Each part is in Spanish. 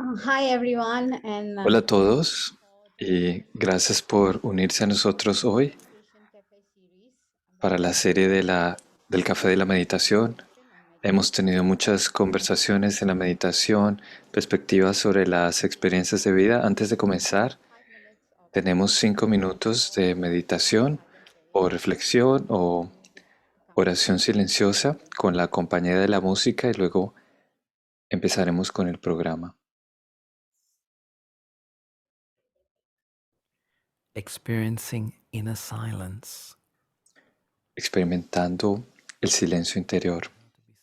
Hi everyone, and Hola a todos y gracias por unirse a nosotros hoy Meditation Cafe series. para la serie del Café de la Meditación. Hemos tenido muchas conversaciones en la meditación, perspectivas sobre las experiencias de vida. Antes de comenzar, 5 minutes of tenemos 5 minutos de meditación silent o space reflexión o to come oración silenciosa con la compañía de la música y luego empezaremos con el programa. Experiencing inner silence. Experimentando el silencio interior.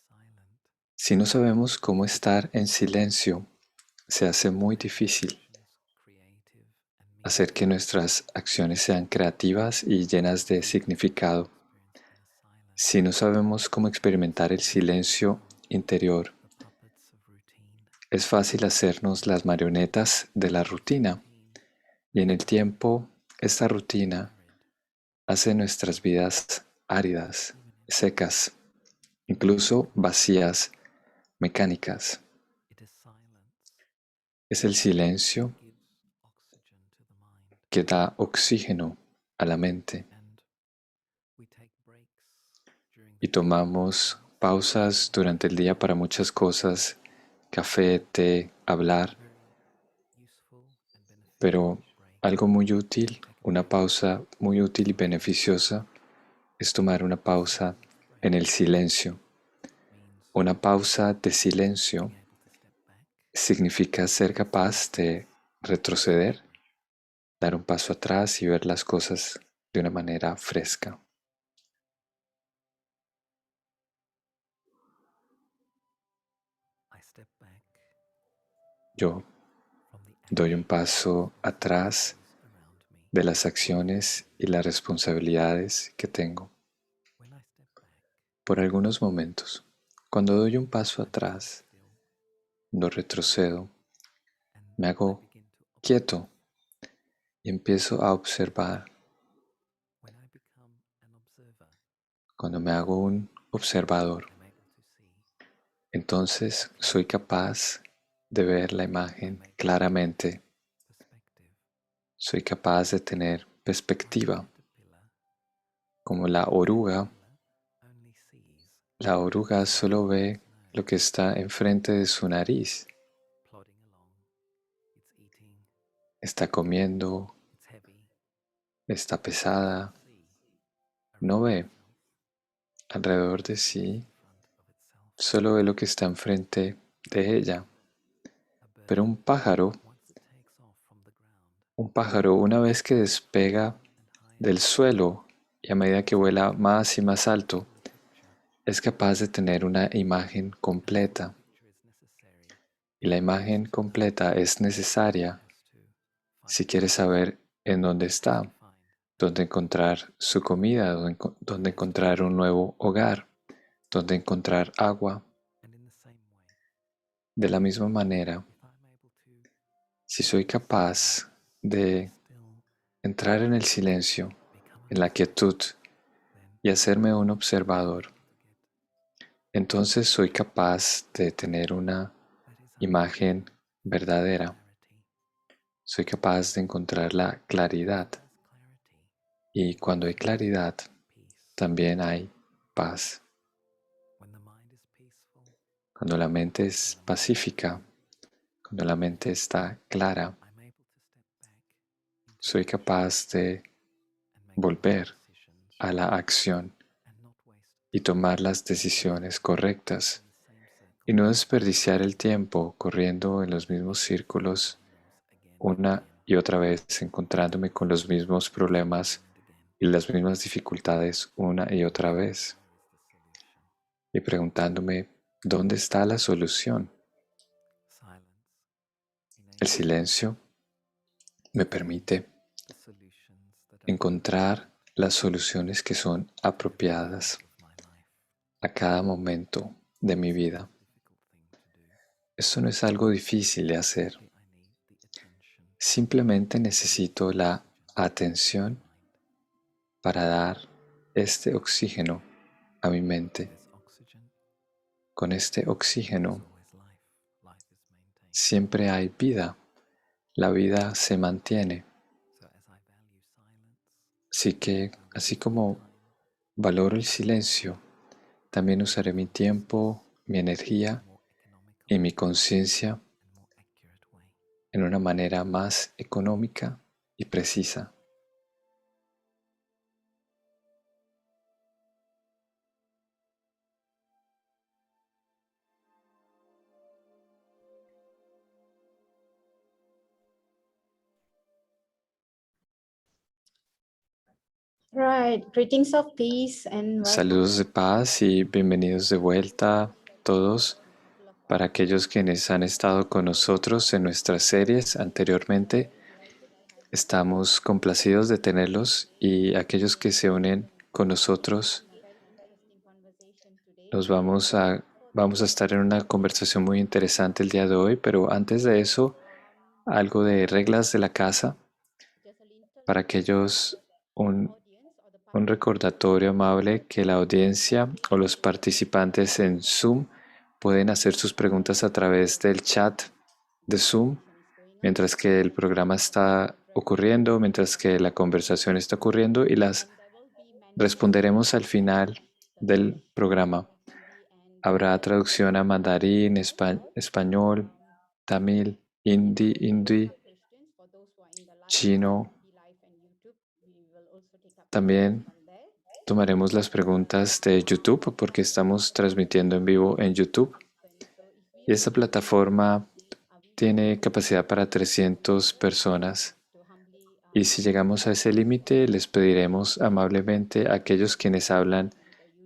How to be silent. Si no sabemos cómo estar en silencio, se hace muy difícil Actions creative and hacer que meaningful. nuestras acciones sean creativas y llenas de significado. Experience inner silence. Si no sabemos cómo experimentar el silencio interior, The puppets of routine. es fácil hacernos las marionetas de la rutina. Routine Y en el tiempo, esta rutina arid. hace nuestras vidas áridas, Even secas, incluso vacías, mecánicas. it is silence Es el silencio that gives oxygen to the mind. que da oxígeno a la mente. And we take breaks during Y the day tomamos pausas durante el día para muchas cosas, café, té, hablar, very useful and beneficial pero break. algo muy útil, Take a una break pausa muy útil y beneficiosa es tomar una pausa silence break en el silencio. means Una pausa de silencio being able to step back significa ser capaz de retroceder, dar un paso atrás y ver las cosas de una manera fresca. I step back Yo from the doy un actions paso and atrás responsibilities around me. de las acciones y las responsabilidades que tengo When I step back, por algunos momentos. Cuando doy un paso I become atrás, still no retrocedo, and me I hago begin to observe. quieto y empiezo a observar. When I become an observer, Cuando me hago un observador, I'm able to see entonces soy clearly. capaz de ver la I'm imagen able to take claramente. perspective. Soy capaz de tener Like a perspectiva. caterpillar, Como la a oruga, caterpillar only sees la oruga what's in solo front of ve its lo que nose. está enfrente de su nariz. Plodding along, it's eating, Está comiendo, it's heavy. está It doesn't pesada, see no around ve itself alrededor de what's sí, in front of itself. solo ve lo que está enfrente de ella. A Pero bird, once it takes off from the ground un pájaro, una vez que despega and higher del suelo y a medida que vuela más y más alto, in the picture, es capaz de tener una imagen and the completa. picture is necessary Y la if it wants imagen to know completa es where it necesaria has to find si quiere food, saber en dónde where it has to está, find dónde encontrar su comida, dónde where it has to encontrar eat. un nuevo hogar, dónde encontrar agua. And in the same way, De la misma manera, if I'm able to si soy stand capaz de still entrar en el silencio, and become an en la quietud observer, then y hacerme un I'm observador, able to get entonces soy capaz de tener una that is imagen verdadera. clarity. Soy capaz de encontrar la claridad. And as clarity, Y cuando hay claridad, peace. también hay paz. When the mind is peaceful, Cuando la mente when es the mind is pacífica, calm, cuando la mente está clara, I'm able to step back into soy action capaz de and make the right volver decisions a la acción and not waste y time tomar las decisiones correctas in the same y no circles desperdiciar el tiempo corriendo en los mismos facing the same círculos problems again and una again y otra vez, encontrándome con los mismos and problemas again and again. y las mismas dificultades una y otra vez Where is the solution? y preguntándome, ¿dónde está la solución? Silence El enables me silencio me to see permite the solutions that are appropriate encontrar las soluciones que son at every apropiadas moment of my life. a cada momento de mi This is vida. not a difficult thing to do. Esto no es algo difícil de hacer. Simply, I need the attention Simplemente to give the necesito la oxygen to my atención mind. para dar este oxígeno a mi With mente. this oxygen, Con este there is oxígeno always life. Life is maintained. siempre hay vida. La vida se mantiene. So as I value silence, Así que, así como valoro el silencio, también usaré mi tiempo, mi energía more economical y mi conciencia and more accurate way. en una manera más económica y precisa. Right. Greetings of peace and welcome Saludos de paz y bienvenidos de vuelta todos. Para aquellos quienes han estado con nosotros en nuestras series anteriormente, estamos complacidos de tenerlos, y aquellos que se unen con nosotros, nos vamos a estar en una conversación muy interesante el día de hoy, pero antes de eso, algo de reglas de la casa. Para aquellos, un recordatorio amable que la audiencia o los participantes en Zoom pueden hacer sus preguntas a través del chat de Zoom mientras que el programa está ocurriendo, mientras que la conversación está ocurriendo, y las responderemos al final del programa. Habrá traducción a mandarín, español, tamil, hindi, chino. También tomaremos las preguntas de YouTube porque estamos transmitiendo en vivo en YouTube. Y esta plataforma tiene capacidad para 300 personas. Y si llegamos a ese límite, les pediremos amablemente a aquellos quienes hablan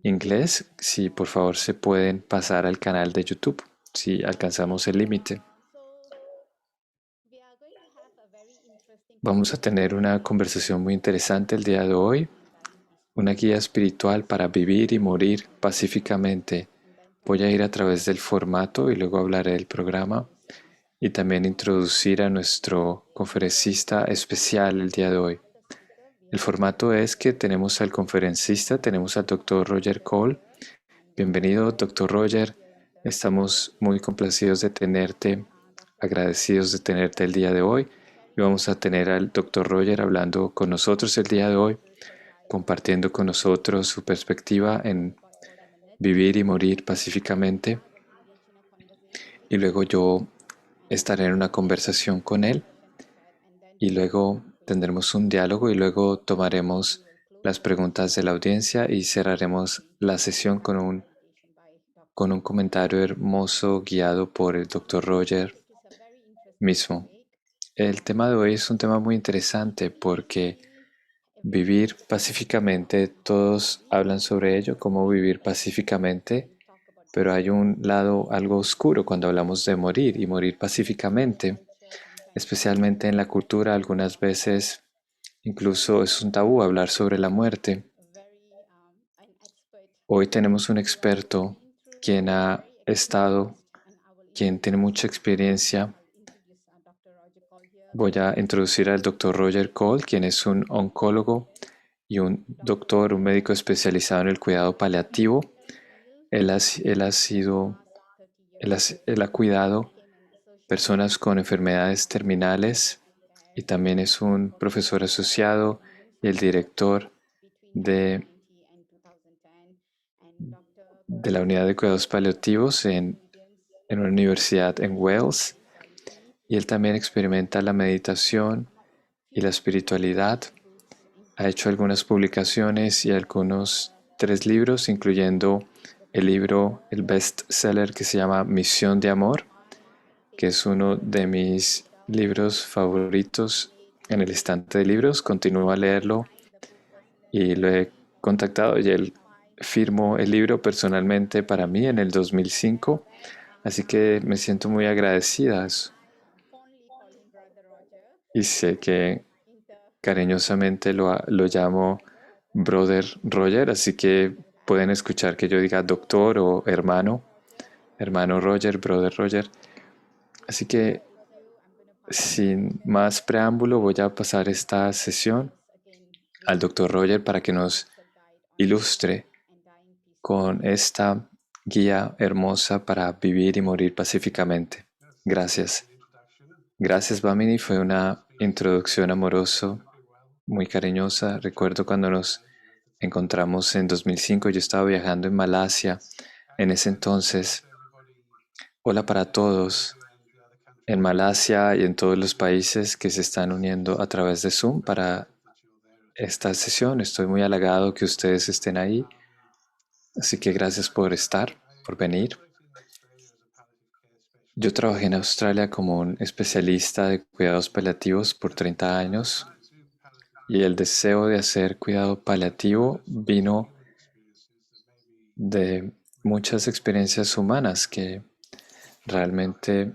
inglés si por favor se pueden pasar al canal de YouTube si alcanzamos el límite. Vamos a tener una conversación muy interesante el día de hoy, una guía espiritual para vivir y morir pacíficamente. Voy a ir a través del formato y luego hablaré del programa y también introducir a nuestro conferencista especial el día de hoy. El formato es que tenemos al conferencista, tenemos al Dr. Roger Cole. Bienvenido, Dr. Roger. Estamos muy complacidos de tenerte, agradecidos de tenerte el día de hoy. Y vamos a tener al Dr. Roger hablando con nosotros el día de hoy, compartiendo con nosotros su perspectiva en vivir y morir pacíficamente. Y luego yo estaré en una conversación con él y luego tendremos un diálogo y luego tomaremos las preguntas de la audiencia y cerraremos la sesión con un comentario hermoso guiado por el Dr. Roger mismo. El tema de hoy es un tema muy interesante porque vivir pacíficamente, todos hablan sobre ello, cómo vivir pacíficamente, pero hay un lado algo oscuro cuando hablamos de morir y morir pacíficamente, especialmente en la cultura. Algunas veces incluso es un tabú hablar sobre la muerte. Hoy tenemos un experto quien ha estado, quien tiene mucha experiencia. Voy a introducir al Dr. Roger Cole, quien es un oncólogo y un doctor, un médico especializado en el cuidado paliativo. Él ha cuidado personas con enfermedades terminales y también es un profesor asociado y el director de la unidad de cuidados paliativos en una universidad en Wales. Y él también experimenta la meditación y la espiritualidad. Ha hecho algunas publicaciones y algunos 3 libros, incluyendo el libro, el bestseller que se llama Misión de Amor, que es uno de mis libros favoritos en el estante de libros. Continúo a leerlo y lo he contactado y él firmó el libro personalmente para mí en el 2005, así que me siento muy agradecida y sé que cariñosamente lo llamo Brother Roger, así que pueden escuchar que yo diga doctor o hermano Roger, Brother Roger. Así que sin más preámbulo voy a pasar esta sesión al doctor Roger para que nos ilustre con esta guía hermosa para vivir y morir pacíficamente. Gracias. Gracias, Bamini. Fue una introducción amorosa, muy cariñosa. Recuerdo cuando nos encontramos en 2005, yo estaba viajando en Malasia. En ese entonces, hola para todos en Malasia y en todos los países que se están uniendo a través de Zoom para esta sesión. Estoy muy halagado que ustedes estén ahí. Así que gracias por estar, por venir. Yo trabajé en Australia como un especialista de cuidados paliativos por 30 años y el deseo de hacer cuidado paliativo vino de muchas experiencias humanas que realmente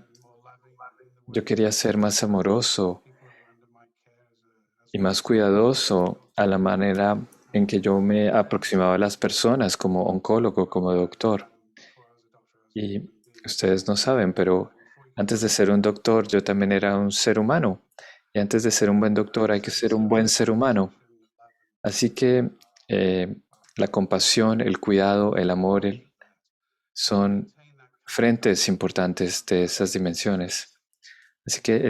yo quería ser más amoroso y más cuidadoso a la manera en que yo me aproximaba a las personas como oncólogo, como doctor. Y ustedes no saben, pero antes de ser un doctor yo también era un ser humano. Y antes de ser un buen doctor hay que ser un buen ser humano. Así que eh, la compasión, el cuidado, el amor son frentes importantes de esas dimensiones. Así que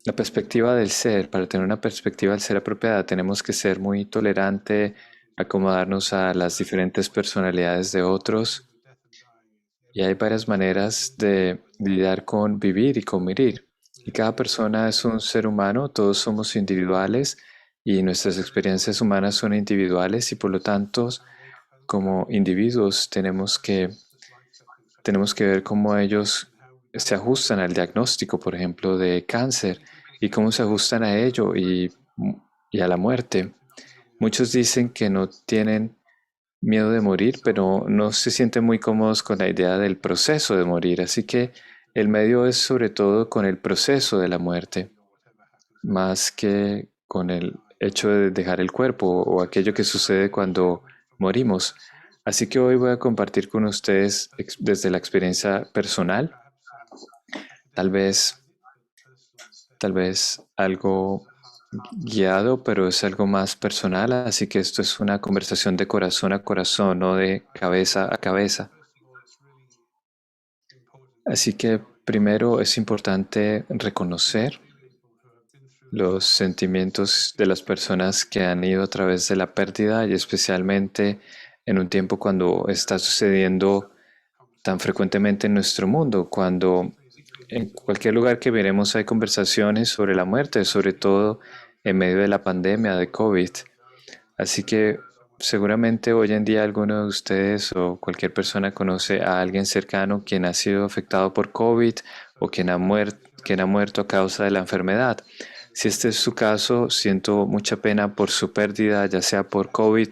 la perspectiva del ser, para tener una perspectiva del ser apropiada, tenemos que ser muy tolerante, acomodarnos a las diferentes personalidades de otros. Y hay varias maneras de lidiar con vivir y con morir. Y cada persona es un ser humano, todos somos individuales y nuestras experiencias humanas son individuales y por lo tanto, como individuos, tenemos que ver cómo ellos se ajustan al diagnóstico, por ejemplo, de cáncer y cómo se ajustan a ello y a la muerte. Muchos dicen que no tienen miedo de morir, pero no se sienten muy cómodos con la idea del proceso de morir. Así que el medio es sobre todo con el proceso de la muerte, más que con el hecho de dejar el cuerpo o aquello que sucede cuando morimos. Así que hoy voy a compartir con ustedes desde la experiencia personal, tal vez, tal vez algo guiado, pero es algo más personal, así que esto es una conversación de corazón a corazón, no de cabeza a cabeza. Así que primero es importante reconocer los sentimientos de las personas que han ido a través de la pérdida y especialmente en un tiempo cuando está sucediendo tan frecuentemente en nuestro mundo, cuando en cualquier lugar que veremos hay conversaciones sobre la muerte, sobre todo en medio de la pandemia de COVID. Así que seguramente hoy en día alguno de ustedes o cualquier persona conoce a alguien cercano quien ha sido afectado por COVID o quien ha muerto a causa de la enfermedad. Si este es su caso, siento mucha pena por su pérdida, ya sea por COVID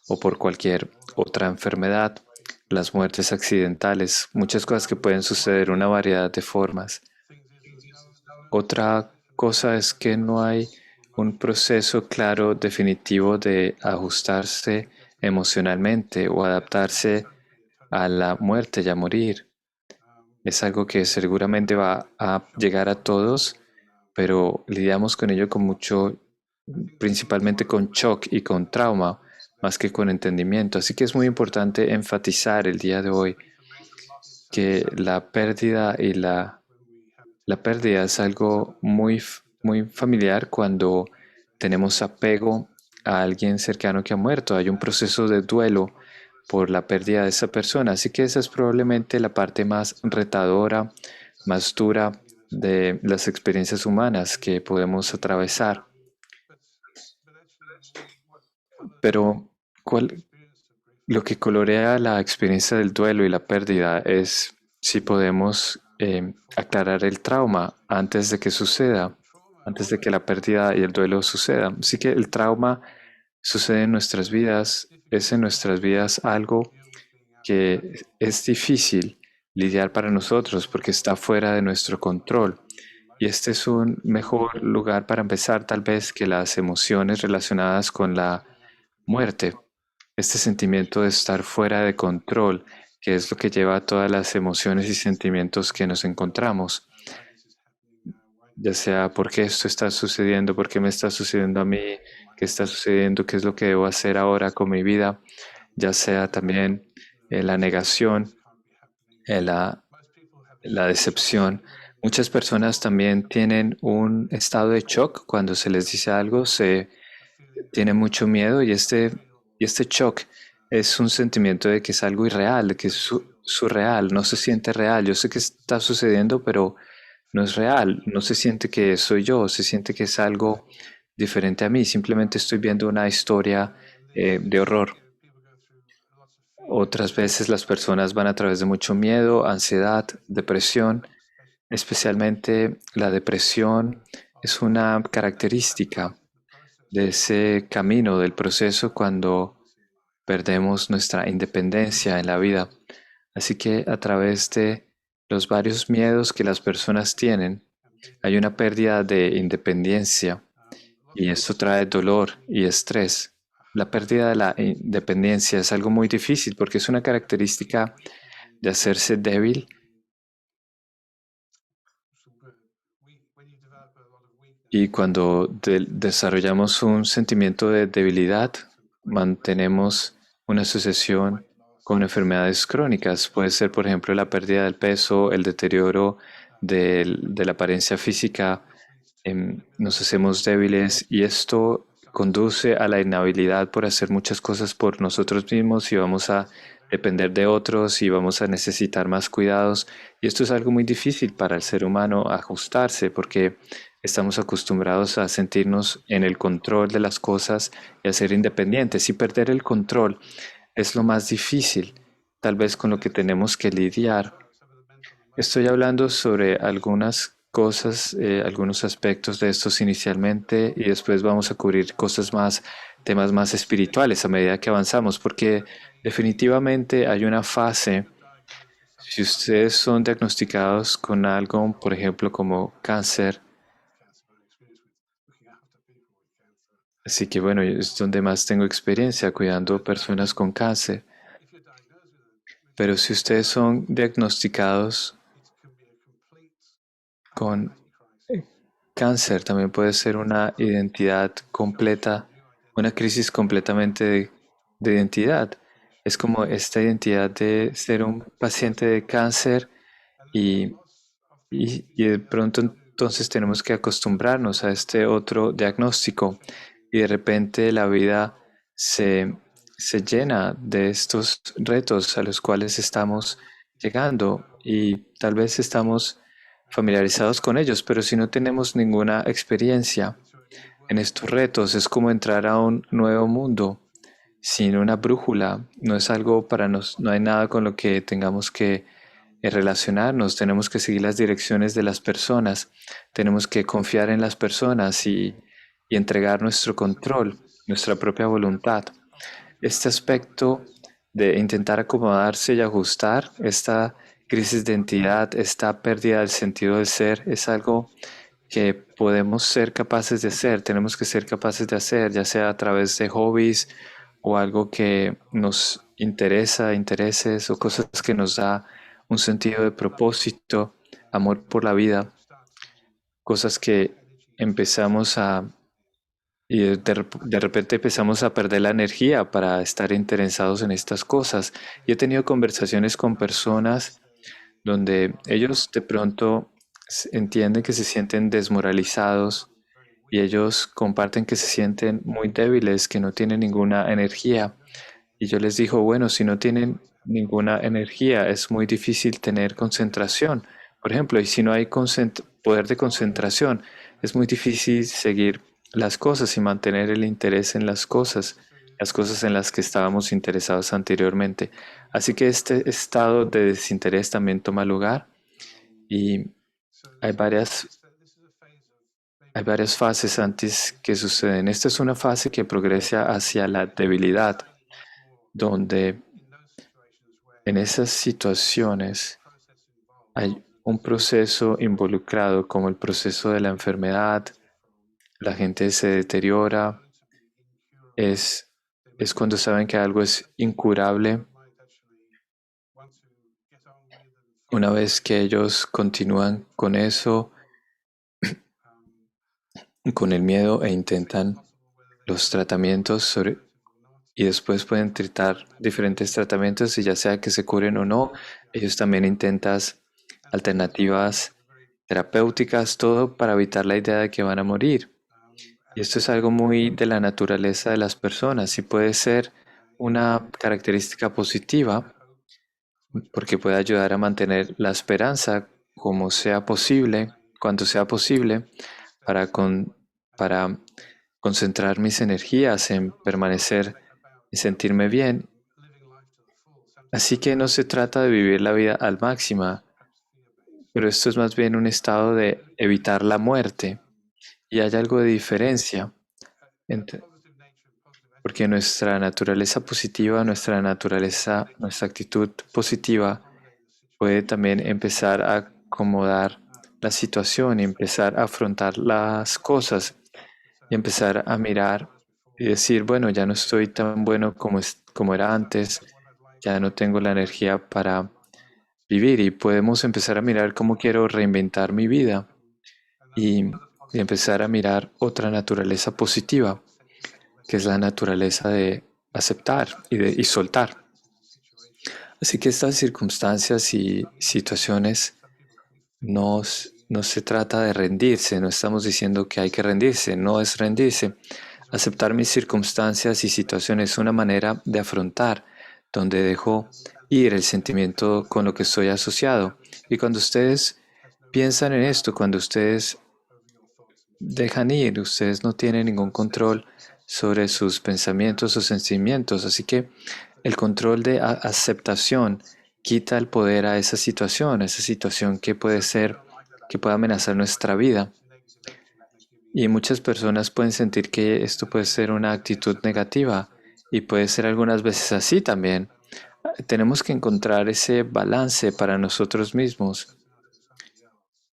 o por cualquier otra enfermedad, las muertes accidentales, muchas cosas que pueden suceder, una variedad de formas. Otra cosa es que no hay un proceso claro, definitivo de ajustarse emocionalmente o adaptarse a la muerte y a morir. Es algo que seguramente va a llegar a todos, pero lidiamos con ello con mucho, principalmente con shock y con trauma, más que con entendimiento. Así que es muy importante enfatizar el día de hoy que la pérdida es algo muy familiar cuando tenemos apego a alguien cercano que ha muerto. Hay un proceso de duelo por la pérdida de esa persona. Así que esa es probablemente la parte más retadora, más dura de las experiencias humanas que podemos atravesar. Pero lo que colorea la experiencia del duelo y la pérdida es si podemos aclarar el trauma antes de que suceda, antes de que la pérdida y el duelo sucedan. Así que el trauma sucede en nuestras vidas, es en nuestras vidas algo que es difícil lidiar para nosotros porque está fuera de nuestro control. Y este es un mejor lugar para empezar tal vez que las emociones relacionadas con la muerte. Este sentimiento de estar fuera de control, que es lo que lleva a todas las emociones y sentimientos que nos encontramos, ya sea por qué esto está sucediendo, por qué me está sucediendo a mí, qué está sucediendo, qué es lo que debo hacer ahora con mi vida, ya sea también la negación, la la decepción. Muchas personas también tienen un estado de shock cuando se les dice algo, se tiene mucho miedo y este shock es un sentimiento de que es algo irreal, de que es surreal, no se siente real. Yo sé que está sucediendo, pero no es real, no se siente que soy yo, se siente que es algo diferente a mí. Simplemente estoy viendo una historia de horror. Otras veces las personas van a través de mucho miedo, ansiedad, depresión. Especialmente la depresión es una característica de ese camino, del proceso cuando perdemos nuestra independencia en la vida. Así que a través de los varios miedos que las personas tienen, hay una pérdida de independencia y esto trae dolor y estrés. La pérdida de la independencia es algo muy difícil porque es una característica de hacerse débil y cuando desarrollamos un sentimiento de debilidad, mantenemos una asociación con enfermedades crónicas. Puede ser, por ejemplo, la pérdida del peso, el deterioro de la apariencia física, nos hacemos débiles y esto conduce a la inhabilidad por hacer muchas cosas por nosotros mismos y vamos a depender de otros y vamos a necesitar más cuidados. Y esto es algo muy difícil para el ser humano ajustarse porque estamos acostumbrados a sentirnos en el control de las cosas y a ser independientes. Y perder el control es lo más difícil, tal vez con lo que tenemos que lidiar. Estoy hablando sobre algunas cosas, algunos aspectos de estos inicialmente y después vamos a cubrir cosas más, temas más espirituales a medida que avanzamos, porque definitivamente hay una fase, si ustedes son diagnosticados con algo, por ejemplo, como cáncer, así que bueno, es donde más tengo experiencia cuidando personas con cáncer, pero si ustedes son diagnosticados con cáncer también puede ser una identidad completa, una crisis completamente de identidad. Es como esta identidad de ser un paciente de cáncer y, y de pronto entonces tenemos que acostumbrarnos a este otro diagnóstico y de repente la vida se, se llena de estos retos a los cuales estamos llegando y tal vez estamos familiarizados con ellos, pero si no tenemos ninguna experiencia en estos retos, es como entrar a un nuevo mundo sin una brújula. No es algo para nos, no hay nada con lo que tengamos que relacionarnos, tenemos que seguir las direcciones de las personas, tenemos que confiar en las personas y entregar nuestro control, nuestra propia voluntad. Este aspecto de intentar acomodarse y ajustar, esta crisis de identidad, esta pérdida del sentido del ser, es algo que podemos ser capaces de hacer, tenemos que ser capaces de hacer, ya sea a través de hobbies o algo que nos interesa, intereses o cosas que nos da un sentido de propósito, amor por la vida, cosas que empezamos a y de repente empezamos a perder la energía para estar interesados en estas cosas. Y he tenido conversaciones con personas donde ellos de pronto entienden que se sienten desmoralizados y ellos comparten que se sienten muy débiles, que no tienen ninguna energía. Y yo les digo, bueno, si no tienen ninguna energía, es muy difícil tener concentración. Por ejemplo, y si no hay poder de concentración, es muy difícil seguir las cosas y mantener el interés en las cosas en las que estábamos interesados anteriormente. Así que este estado de desinterés también toma lugar y hay hay varias fases antes que suceden. Esta es una fase que progresa hacia la debilidad, donde en esas situaciones hay un proceso involucrado como el proceso de la enfermedad, la gente se deteriora, es, es cuando saben que algo es incurable. Una vez que ellos continúan con eso, con el miedo e intentan los tratamientos y después pueden tratar diferentes tratamientos y ya sea que se curen o no, ellos también intentan alternativas terapéuticas, todo para evitar la idea de que van a morir. Y esto es algo muy de la naturaleza de las personas y puede ser una característica positiva porque puede ayudar a mantener la esperanza como sea posible, cuanto sea posible, para concentrar mis energías en permanecer y sentirme bien. Así que no se trata de vivir la vida al máximo, pero esto es más bien un estado de evitar la muerte. Y hay algo de diferencia entre, porque nuestra naturaleza positiva, nuestra actitud positiva puede también empezar a acomodar la situación y empezar a afrontar las cosas y empezar a mirar y decir, bueno, ya no estoy tan bueno como era antes, ya no tengo la energía para vivir y podemos empezar a mirar cómo quiero reinventar mi vida y, y empezar a mirar otra naturaleza positiva, que es la naturaleza de aceptar y soltar. Así que estas circunstancias y situaciones no se trata de rendirse, no estamos diciendo que hay que rendirse, no es rendirse. Aceptar mis circunstancias y situaciones es una manera de afrontar, donde dejo ir el sentimiento con lo que estoy asociado. Y cuando ustedes piensan en esto, cuando ustedes dejan ir, ustedes no tienen ningún control sobre sus pensamientos o sentimientos. Así que el control de aceptación quita el poder a esa situación que puede ser, que puede amenazar nuestra vida. Y muchas personas pueden sentir que esto puede ser una actitud negativa y puede ser algunas veces así también. Tenemos que encontrar ese balance para nosotros mismos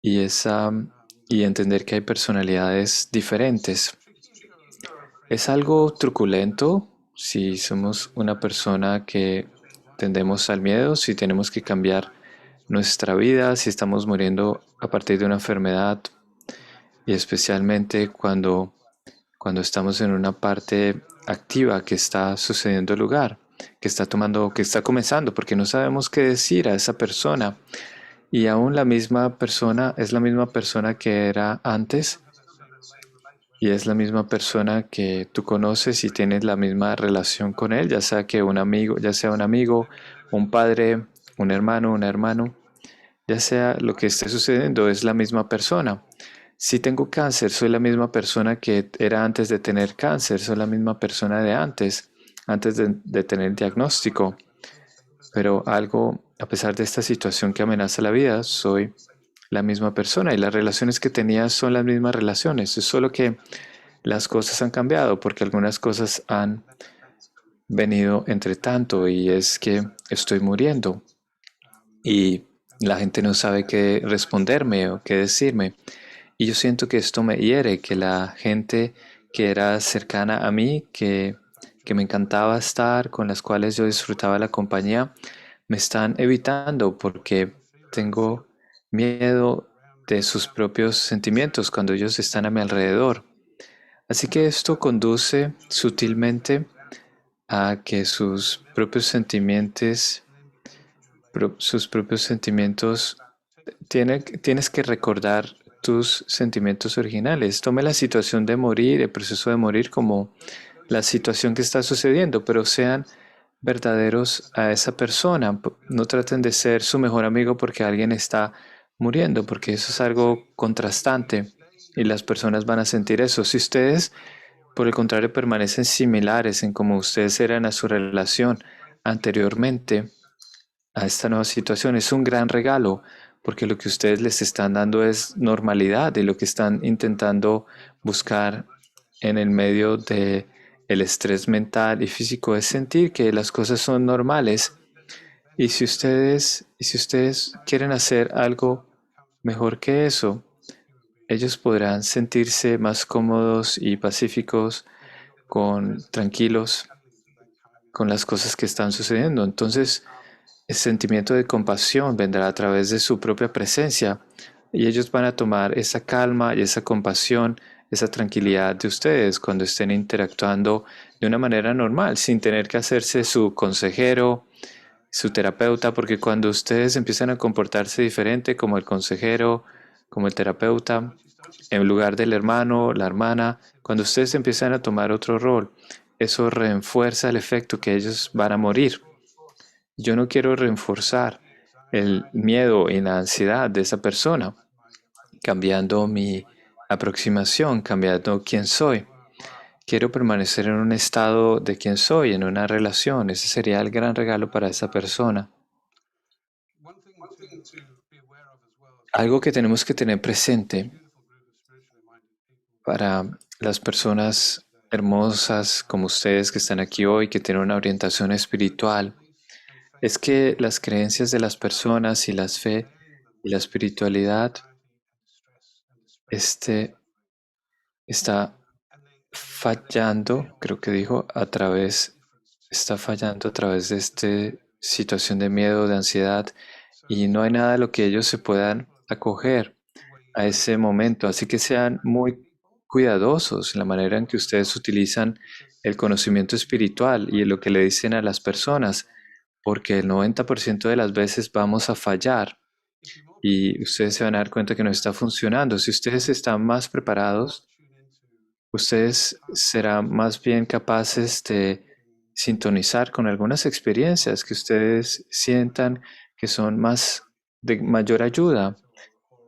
y, y entender que hay personalidades diferentes. Es algo truculento si somos una persona que tendemos al miedo, si tenemos que cambiar nuestra vida, si estamos muriendo a partir de una enfermedad y especialmente cuando estamos en una parte activa que está sucediendo el lugar, que está comenzando, porque no sabemos qué decir a esa persona. Y aún la misma persona es la misma persona que era antes y es la misma persona que tú conoces y tienes la misma relación con él, ya sea que un amigo, ya sea un amigo, un padre, un hermano, ya sea lo que esté sucediendo, es la misma persona. Si tengo cáncer, soy la misma persona que era antes de tener cáncer, soy la misma persona de antes de tener el diagnóstico. Pero a pesar de esta situación que amenaza la vida, soy la misma persona y las relaciones que tenía son las mismas relaciones. Es solo que las cosas han cambiado porque algunas cosas han venido entre tanto y es que estoy muriendo y la gente no sabe qué responderme o qué decirme. Y yo siento que esto me hiere, que la gente que era cercana a mí, que me encantaba estar, con las cuales yo disfrutaba la compañía, me están evitando porque tengo miedo de sus propios sentimientos cuando ellos están a mi alrededor. Así que esto conduce sutilmente a que sus propios sentimientos, tienes que recordar tus sentimientos originales. Tome la situación de morir, el proceso de morir como la situación que está sucediendo, pero sean verdaderos a esa persona. No traten de ser su mejor amigo porque alguien está muriendo, porque eso es algo contrastante y las personas van a sentir eso. Si ustedes, por el contrario, permanecen similares en cómo ustedes eran a su relación anteriormente a esta nueva situación, es un gran regalo, porque lo que ustedes les están dando es normalidad y lo que están intentando buscar en el medio de el estrés mental y físico es sentir que las cosas son normales. Y si ustedes quieren hacer algo mejor que eso, ellos podrán sentirse más cómodos y pacíficos, tranquilos con las cosas que están sucediendo. Entonces, el sentimiento de compasión vendrá a través de su propia presencia y ellos van a tomar esa calma y esa compasión, esa tranquilidad de ustedes cuando estén interactuando de una manera normal, sin tener que hacerse su consejero, su terapeuta, porque cuando ustedes empiezan a comportarse diferente como el consejero, como el terapeuta, en lugar del hermano, la hermana, cuando ustedes empiezan a tomar otro rol, eso refuerza el efecto que ellos van a morir. Yo no quiero reforzar el miedo y la ansiedad de esa persona, cambiando mi aproximación, cambiando quién soy. Quiero permanecer en un estado de quién soy, en una relación. Ese sería el gran regalo para esa persona. Algo que tenemos que tener presente para las personas hermosas como ustedes que están aquí hoy, que tienen una orientación espiritual, es que las creencias de las personas y las fe y la espiritualidad está fallando, creo que dijo, está fallando a través de esta situación de miedo, de ansiedad, y no hay nada a lo que ellos se puedan acoger a ese momento. Así que sean muy cuidadosos en la manera en que ustedes utilizan el conocimiento espiritual y en lo que le dicen a las personas, porque el 90% de las veces vamos a fallar y ustedes se van a dar cuenta que no está funcionando. Si ustedes están más preparados, ustedes serán más bien capaces de sintonizar con algunas experiencias que ustedes sientan que son de mayor ayuda,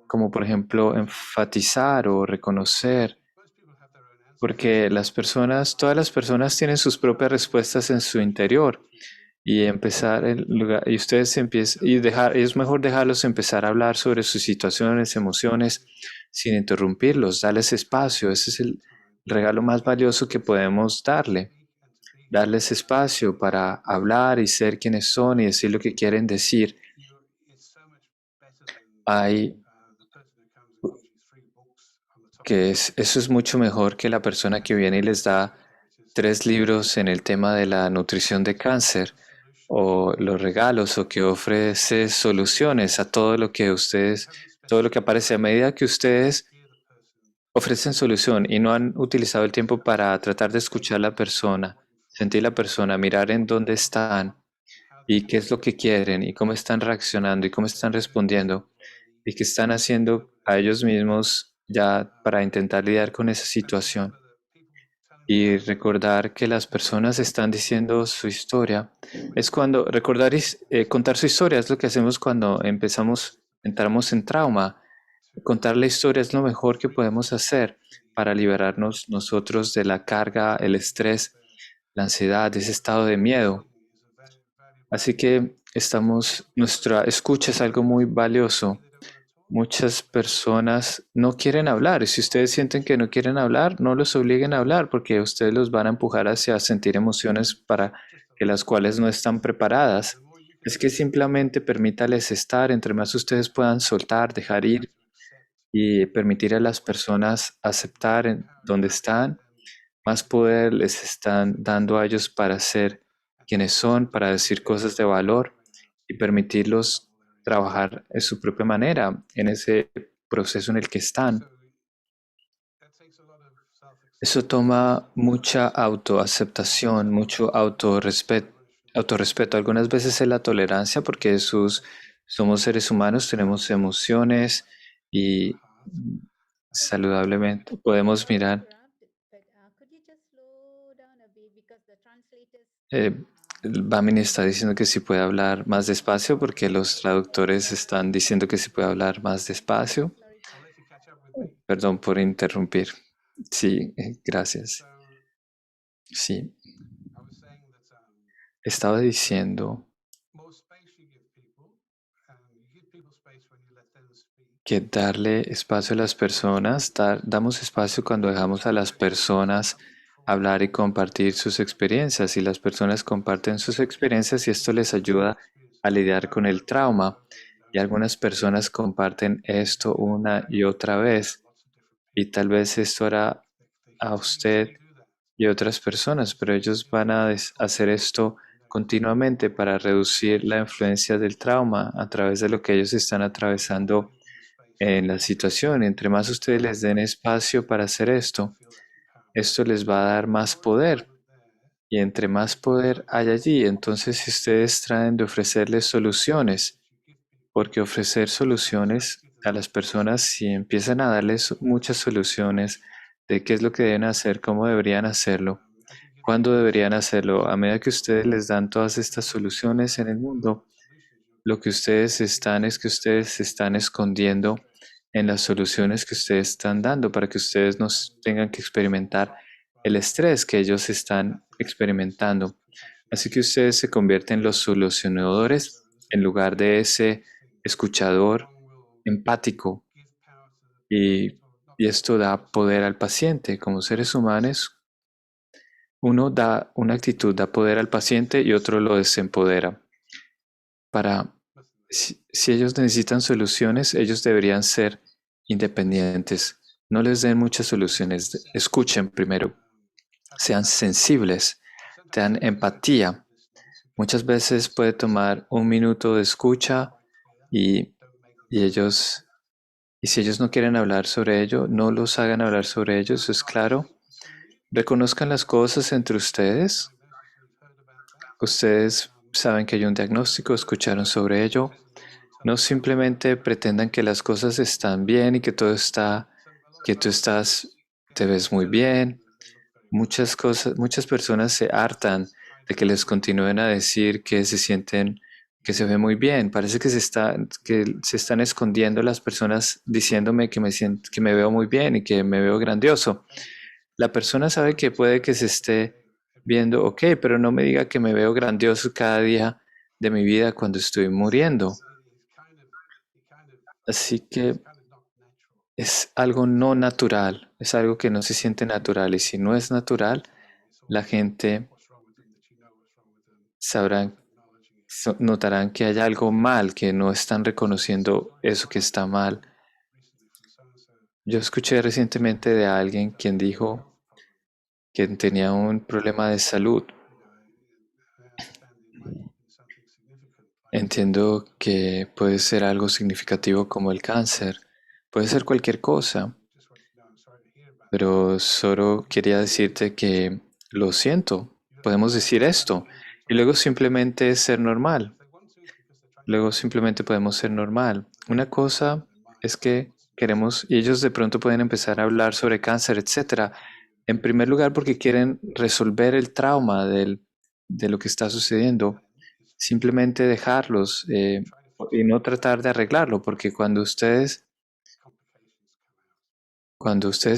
como por ejemplo enfatizar o reconocer, porque todas las personas tienen sus propias respuestas en su interior y empezar y ustedes empiezan y es mejor dejarlos empezar a hablar sobre sus situaciones, emociones, sin interrumpirlos, darles espacio. Ese es el regalo más valioso que podemos darles espacio para hablar y ser quienes son y decir lo que quieren decir. Hay eso es mucho mejor que la persona que viene y les da 3 libros en el tema de la nutrición de cáncer o los regalos o que ofrece soluciones a todo lo que aparece a medida que ustedes ofrecen solución y no han utilizado el tiempo para tratar de escuchar a la persona, sentir la persona, mirar en dónde están y qué es lo que quieren y cómo están reaccionando y cómo están respondiendo y qué están haciendo a ellos mismos ya para intentar lidiar con esa situación. Y recordar que las personas están diciendo su historia. Es cuando recordar y contar su historia es lo que hacemos cuando entramos en trauma. Contar la historia es lo mejor que podemos hacer para liberarnos nosotros de la carga, el estrés, la ansiedad, ese estado de miedo. Así que nuestra escucha es algo muy valioso. Muchas personas no quieren hablar y si ustedes sienten que no quieren hablar, no los obliguen a hablar porque ustedes los van a empujar hacia sentir emociones para que las cuales no están preparadas. Es que simplemente permítales estar, entre más ustedes puedan soltar, dejar ir y permitir a las personas aceptar en donde están, más poder les están dando a ellos para ser quienes son, para decir cosas de valor y permitirlos trabajar en su propia manera en ese proceso en el que están. Eso toma mucha autoaceptación, mucho autorrespeto. Algunas veces es la tolerancia porque somos seres humanos, tenemos emociones y saludablemente podemos mirar. Eh, Bamin está diciendo que si puede hablar más despacio porque los traductores están diciendo que si puede hablar más despacio. Perdón por interrumpir. Sí, gracias. Sí, estaba diciendo que darle espacio a las personas, damos espacio cuando dejamos a las personas hablar y compartir sus experiencias y las personas comparten sus experiencias y esto les ayuda a lidiar con el trauma. Y algunas personas comparten esto una y otra vez y tal vez esto hará a usted y otras personas, pero ellos van a hacer esto continuamente para reducir la influencia del trauma a través de lo que ellos están atravesando en la situación. Entre más ustedes les den espacio para hacer esto les va a dar más poder Y entre más poder hay allí, entonces si ustedes traen de ofrecerles soluciones, porque ofrecer soluciones a las personas, si empiezan a darles muchas soluciones de qué es lo que deben hacer, cómo deberían hacerlo, cuándo deberían hacerlo, a medida que ustedes les dan todas estas soluciones en el mundo, lo que ustedes están es que ustedes se están escondiendo en las soluciones que ustedes están dando para que ustedes no tengan que experimentar el estrés que ellos están experimentando. Así que ustedes se convierten en los solucionadores en lugar de ese escuchador empático y, y esto da poder al paciente. Como seres humanos, uno da una actitud, da poder al paciente y otro lo desempodera. Si ellos necesitan soluciones, ellos deberían ser independientes. No les den muchas soluciones. Escuchen primero. Sean sensibles. Tengan empatía. Muchas veces puede tomar un minuto de escucha y si ellos no quieren hablar sobre ello, no los hagan hablar sobre ello, eso es claro. Reconozcan las cosas entre ustedes. Ustedes saben que hay un diagnóstico, escucharon sobre ello. No simplemente pretendan que las cosas están bien y que todo está, que tú estás, te ves muy bien. Muchas personas se hartan de que les continúen a decir que se sienten, que se ve muy bien. Parece que se están escondiendo las personas diciéndome que que me veo muy bien y que me veo grandioso. La persona sabe que puede que se esté viendo, ok, pero no me diga que me veo grandioso cada día de mi vida cuando estoy muriendo. Así que es algo no natural, es algo que no se siente natural y si no es natural, la gente sabrán, notarán que hay algo mal, que no están reconociendo eso que está mal. Yo escuché recientemente de alguien quien dijo que tenía un problema de salud. Entiendo que puede ser algo significativo como el cáncer, puede ser cualquier cosa, pero solo quería decirte que lo siento, podemos decir esto y luego simplemente ser normal. Luego simplemente podemos ser normal. Una cosa es que queremos, y ellos de pronto pueden empezar a hablar sobre cáncer, etcétera. En primer lugar, porque quieren resolver el trauma de lo que está sucediendo. Simplemente dejarlos y no tratar de arreglarlo, porque cuando ustedes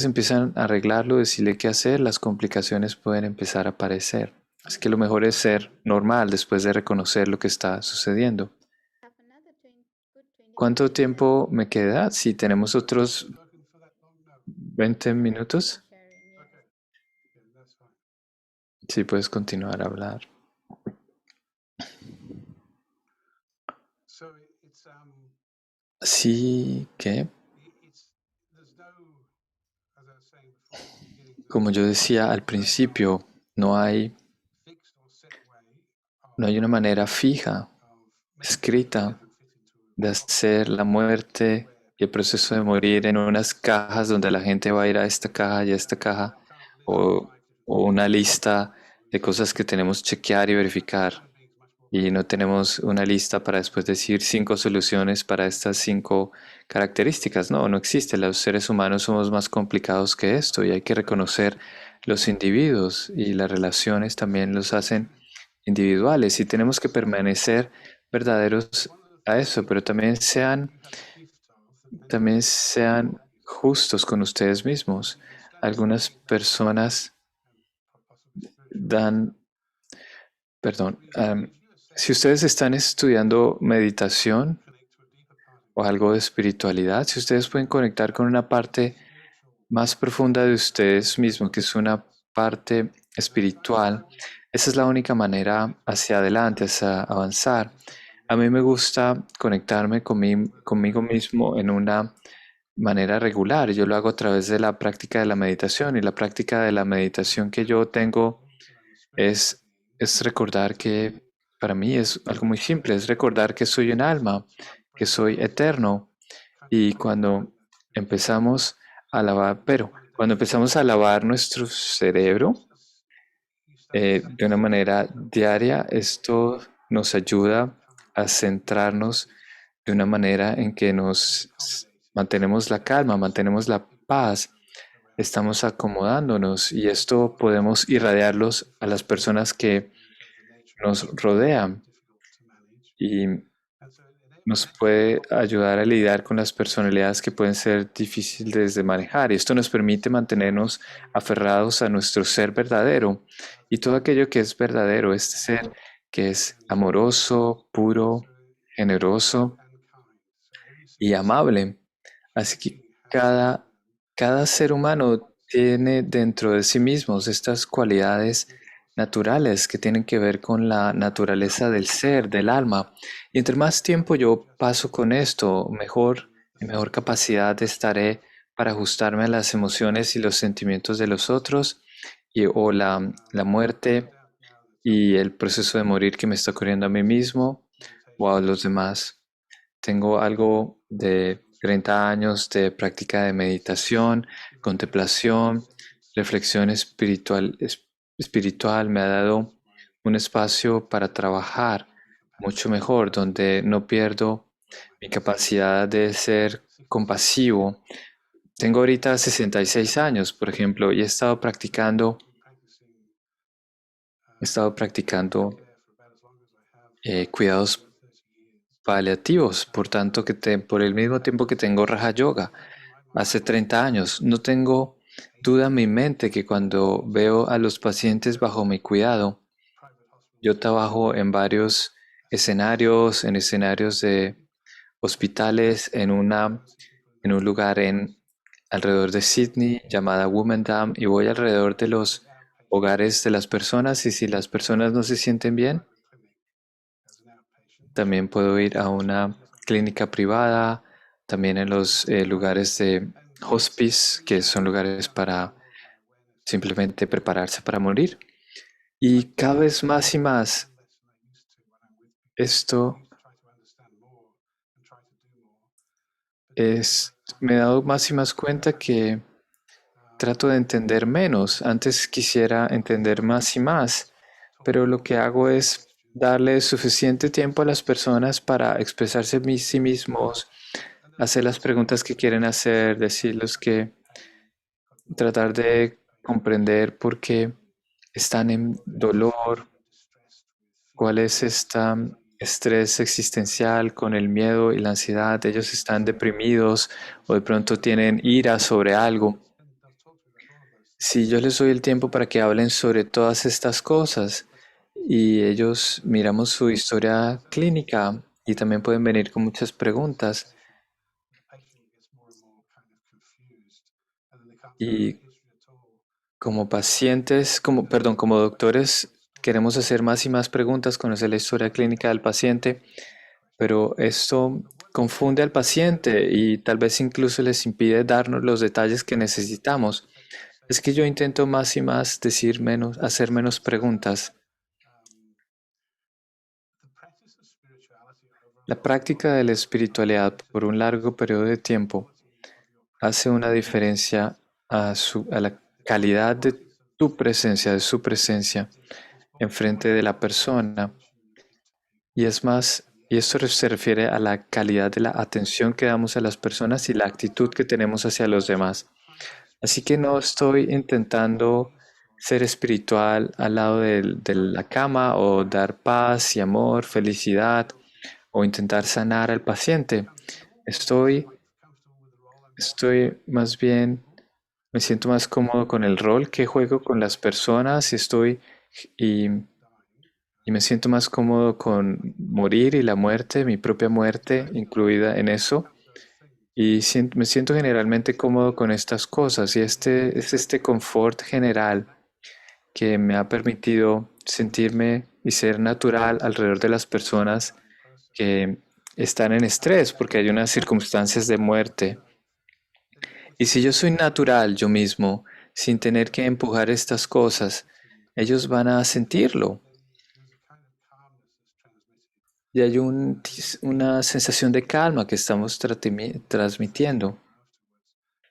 empiezan a arreglarlo, decirle qué hacer, las complicaciones pueden empezar a aparecer. Así que lo mejor es ser normal después de reconocer lo que está sucediendo. ¿Cuánto tiempo me queda? Si tenemos otros 20 minutos. Sí, puedes continuar a hablar. Así que, como yo decía al principio, no hay una manera fija, escrita, de hacer la muerte y el proceso de morir en unas cajas donde la gente va a ir a esta caja y a esta caja, o, o una lista de cosas que tenemos que chequear y verificar. Y no tenemos una lista para después decir 5 soluciones para estas 5 características. No, no existe. Los seres humanos somos más complicados que esto y hay que reconocer los individuos y las relaciones también los hacen individuales y tenemos que permanecer verdaderos a eso, pero también sean justos con ustedes mismos. Algunas personas dan, perdón, si ustedes están estudiando meditación o algo de espiritualidad, si ustedes pueden conectar con una parte más profunda de ustedes mismos, que es una parte espiritual, esa es la única manera hacia adelante, hacia avanzar. A mí me gusta conectarme conmigo mismo en una manera regular. Yo lo hago a través de la práctica de la meditación y la práctica de la meditación que yo tengo es, es recordar que para mí es algo muy simple, es recordar que soy un alma, que soy eterno. Y cuando empezamos a lavar nuestro cerebro, de una manera diaria, esto nos ayuda a centrarnos de una manera en que mantenemos la calma, mantenemos la paz, estamos acomodándonos y esto podemos irradiarlos a las personas que nos rodean y nos puede ayudar a lidiar con las personalidades que pueden ser difíciles de manejar. Y esto nos permite mantenernos aferrados a nuestro ser verdadero y todo aquello que es verdadero, este ser que es amoroso, puro, generoso y amable. Así que cada ser humano tiene dentro de sí mismos estas cualidades naturales que tienen que ver con la naturaleza del ser, del alma. Y entre más tiempo yo paso con esto, mejor capacidad estaré para ajustarme a las emociones y los sentimientos de los otros o la muerte y el proceso de morir que me está ocurriendo a mí mismo o a los demás. Tengo algo de 30 años de práctica de meditación, contemplación, reflexión espiritual. Me ha dado un espacio para trabajar mucho mejor, donde no pierdo mi capacidad de ser compasivo. Tengo ahorita 66 años, por ejemplo, y he estado practicando cuidados paliativos, por tanto por el mismo tiempo que tengo Raja Yoga, hace 30 años, no tengo duda en mi mente que cuando veo a los pacientes bajo mi cuidado, yo trabajo en varios escenarios, en escenarios de hospitales, en un lugar alrededor de Sydney llamada Wombendam y voy alrededor de los hogares de las personas y si las personas no se sienten bien, también puedo ir a una clínica privada, también en los lugares de hospice, que son lugares para simplemente prepararse para morir. Y cada vez más y más esto me he dado más y más cuenta que trato de entender menos. Antes quisiera entender más y más, pero lo que hago es darle suficiente tiempo a las personas para expresarse sí mismos, hacer las preguntas que quieren hacer, decirles que tratar de comprender por qué están en dolor, cuál es este estrés existencial con el miedo y la ansiedad. Ellos están deprimidos o de pronto tienen ira sobre algo. Si yo les doy el tiempo para que hablen sobre todas estas cosas y ellos miramos su historia clínica y también pueden venir con muchas preguntas y como pacientes, como doctores, queremos hacer más y más preguntas, conocer la historia clínica del paciente, pero esto confunde al paciente y tal vez incluso les impide darnos los detalles que necesitamos. Es que yo intento más y más decir menos, hacer menos preguntas. La práctica de la espiritualidad por un largo periodo de tiempo hace una diferencia a la calidad de tu presencia, de su presencia enfrente de la persona. Y es más, y esto se refiere a la calidad de la atención que damos a las personas y la actitud que tenemos hacia los demás. Así que no estoy intentando ser espiritual al lado de la cama o dar paz y amor, felicidad o intentar sanar al paciente. Estoy, estoy más bien, me siento más cómodo con el rol que juego con las personas y, y me siento más cómodo con morir y la muerte, mi propia muerte incluida en eso. Y me siento generalmente cómodo con estas cosas y es este confort general que me ha permitido sentirme y ser natural alrededor de las personas que están en estrés porque hay unas circunstancias de muerte. Y si yo soy natural yo mismo, sin tener que empujar estas cosas, ellos van a sentirlo. Y hay una sensación de calma que estamos transmitiendo.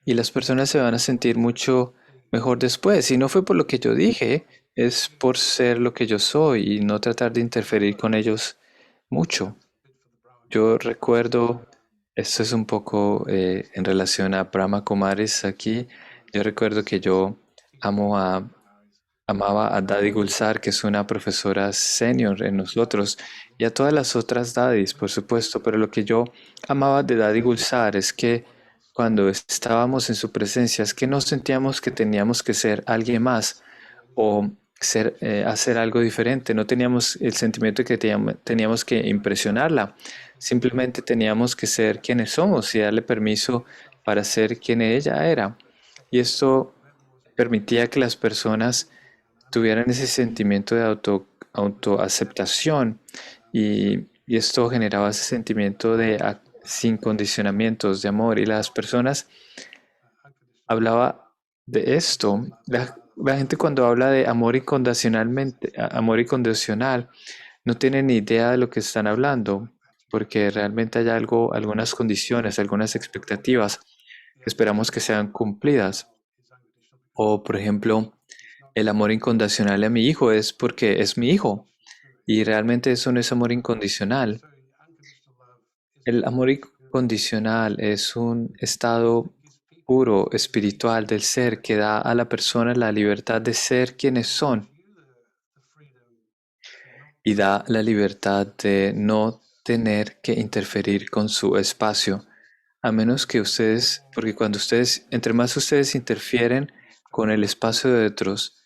Y las personas se van a sentir mucho mejor después. Y no fue por lo que yo dije, es por ser lo que yo soy y no tratar de interferir con ellos mucho. Yo recuerdo, esto es un poco en relación a Brahma Kumaris aquí, yo recuerdo que yo amo a, amaba a Dadi Gulsar, que es una profesora senior en nosotros, y a todas las otras Dadis, por supuesto, pero lo que yo amaba de Dadi Gulsar es que cuando estábamos en su presencia, es que no sentíamos que teníamos que ser alguien más o hacer algo diferente. No teníamos el sentimiento de que teníamos que impresionarla. Simplemente teníamos que ser quienes somos y darle permiso para ser quien ella era. Y esto permitía que las personas tuvieran ese sentimiento de autoaceptación y esto generaba ese sentimiento de sin condicionamientos, de amor. Y las personas hablaba de esto. La gente cuando habla de amor incondicionalmente, amor incondicional, no tiene ni idea de lo que están hablando, porque realmente hay algo, algunas condiciones, algunas expectativas que esperamos que sean cumplidas. O, por ejemplo, el amor incondicional a mi hijo es porque es mi hijo, y realmente eso no es amor incondicional. El amor incondicional es un estado puro, espiritual del ser que da a la persona la libertad de ser quienes son y da la libertad de no tener que interferir con su espacio, a menos que ustedes, porque cuando ustedes, entre más ustedes interfieren con el espacio de otros,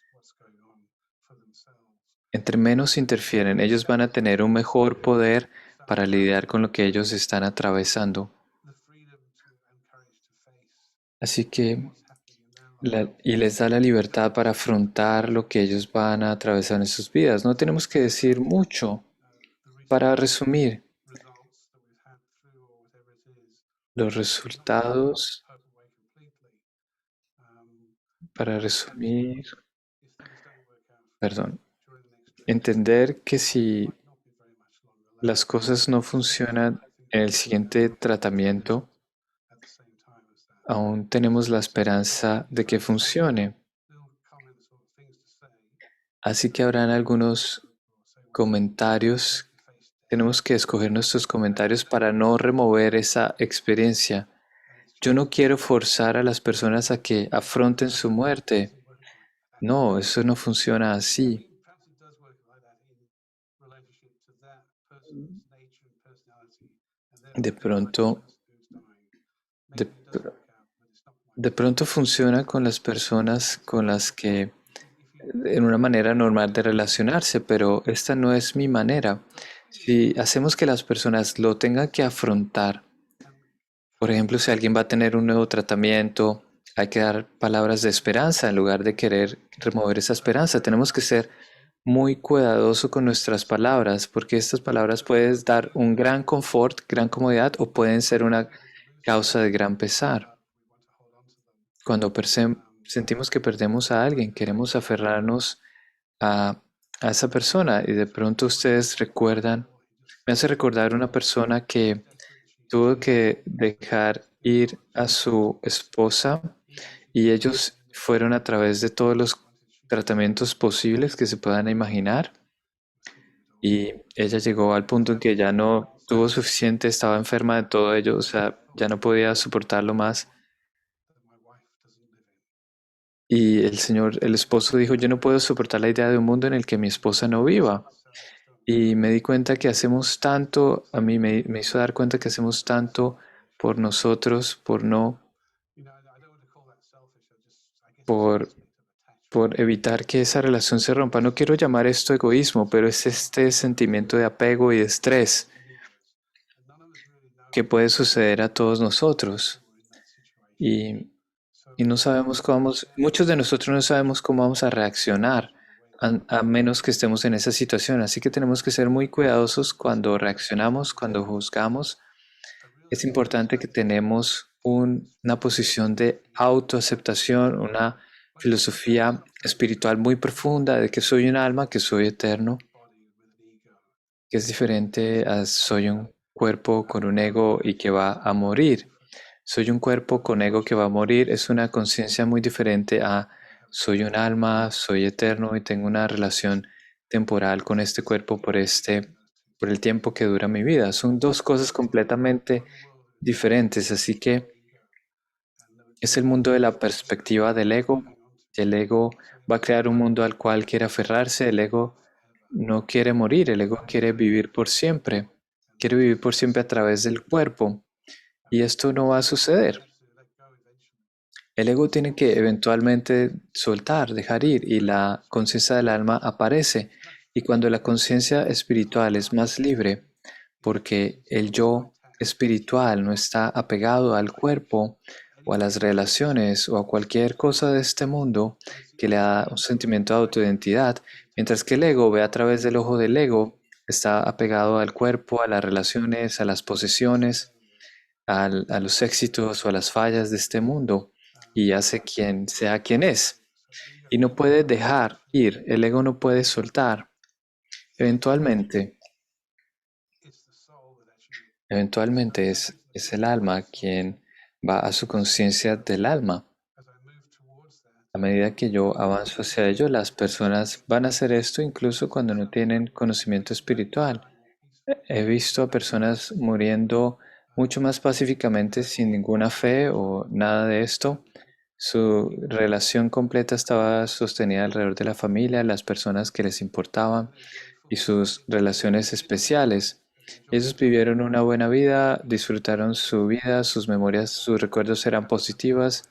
entre menos interfieren, ellos van a tener un mejor poder para lidiar con lo que ellos están atravesando. Así que y les da la libertad para afrontar lo que ellos van a atravesar en sus vidas. No tenemos que decir mucho. Para resumir, los resultados, para resumir, perdón, entender que si las cosas no funcionan en el siguiente tratamiento, aún tenemos la esperanza de que funcione. Así que habrán algunos comentarios. Tenemos que escoger nuestros comentarios para no remover esa experiencia. Yo no quiero forzar a las personas a que afronten su muerte. No, eso no funciona así. De pronto, de, pr- de pronto funciona con las personas con las que en una manera normal de relacionarse, pero esta no es mi manera. Si hacemos que las personas lo tengan que afrontar, por ejemplo, si alguien va a tener un nuevo tratamiento, hay que dar palabras de esperanza en lugar de querer remover esa esperanza. Tenemos que ser muy cuidadosos con nuestras palabras, porque estas palabras pueden dar un gran confort, gran comodidad o pueden ser una causa de gran pesar. Cuando sentimos que perdemos a alguien, queremos aferrarnos a, a esa persona y de pronto ustedes recuerdan, me hace recordar una persona que tuvo que dejar ir a su esposa y ellos fueron a través de todos los tratamientos posibles que se puedan imaginar y ella llegó al punto en que ya no tuvo suficiente, estaba enferma de todo ello, o sea, ya no podía soportarlo más. Y el esposo dijo, yo no puedo soportar la idea de un mundo en el que mi esposa no viva. Y me di cuenta que hacemos tanto, a mí me hizo dar cuenta que hacemos tanto por nosotros, por, por evitar que esa relación se rompa. No quiero llamar esto egoísmo, pero es este sentimiento de apego y de estrés que puede suceder a todos nosotros. Y, y no sabemos muchos de nosotros no sabemos cómo vamos a reaccionar a menos que estemos en esa situación. Así que tenemos que ser muy cuidadosos cuando reaccionamos, cuando juzgamos. Es importante que tenemos una posición de autoaceptación, una filosofía espiritual muy profunda de que soy un alma, que soy eterno, que es diferente a soy un cuerpo con un ego y que va a morir. Soy un cuerpo con ego que va a morir es una conciencia muy diferente a soy un alma, soy eterno y tengo una relación temporal con este cuerpo por el tiempo que dura mi vida. Son dos cosas completamente diferentes, así que es el mundo de la perspectiva del ego. El ego va a crear un mundo al cual quiere aferrarse. El ego no quiere morir, el ego quiere vivir por siempre. Quiere vivir por siempre a través del cuerpo. Y esto no va a suceder. El ego tiene que eventualmente soltar, dejar ir, y la conciencia del alma aparece. Y cuando la conciencia espiritual es más libre, porque el yo espiritual no está apegado al cuerpo o a las relaciones o a cualquier cosa de este mundo que le da un sentimiento de autoidentidad, mientras que el ego ve a través del ojo del ego, está apegado al cuerpo, a las relaciones, a las posesiones, a los éxitos o a las fallas de este mundo y hace quien sea quien es. Y no puede dejar ir, el ego no puede soltar. Eventualmente, eventualmente es el alma quien va a su conciencia del alma. A medida que yo avanzo hacia ello, las personas van a hacer esto incluso cuando no tienen conocimiento espiritual. He visto a personas muriendo mucho más pacíficamente sin ninguna fe o nada de esto. Su relación completa estaba sostenida alrededor de la familia, las personas que les importaban y sus relaciones especiales. Ellos vivieron una buena vida, disfrutaron su vida, sus memorias, sus recuerdos eran positivas.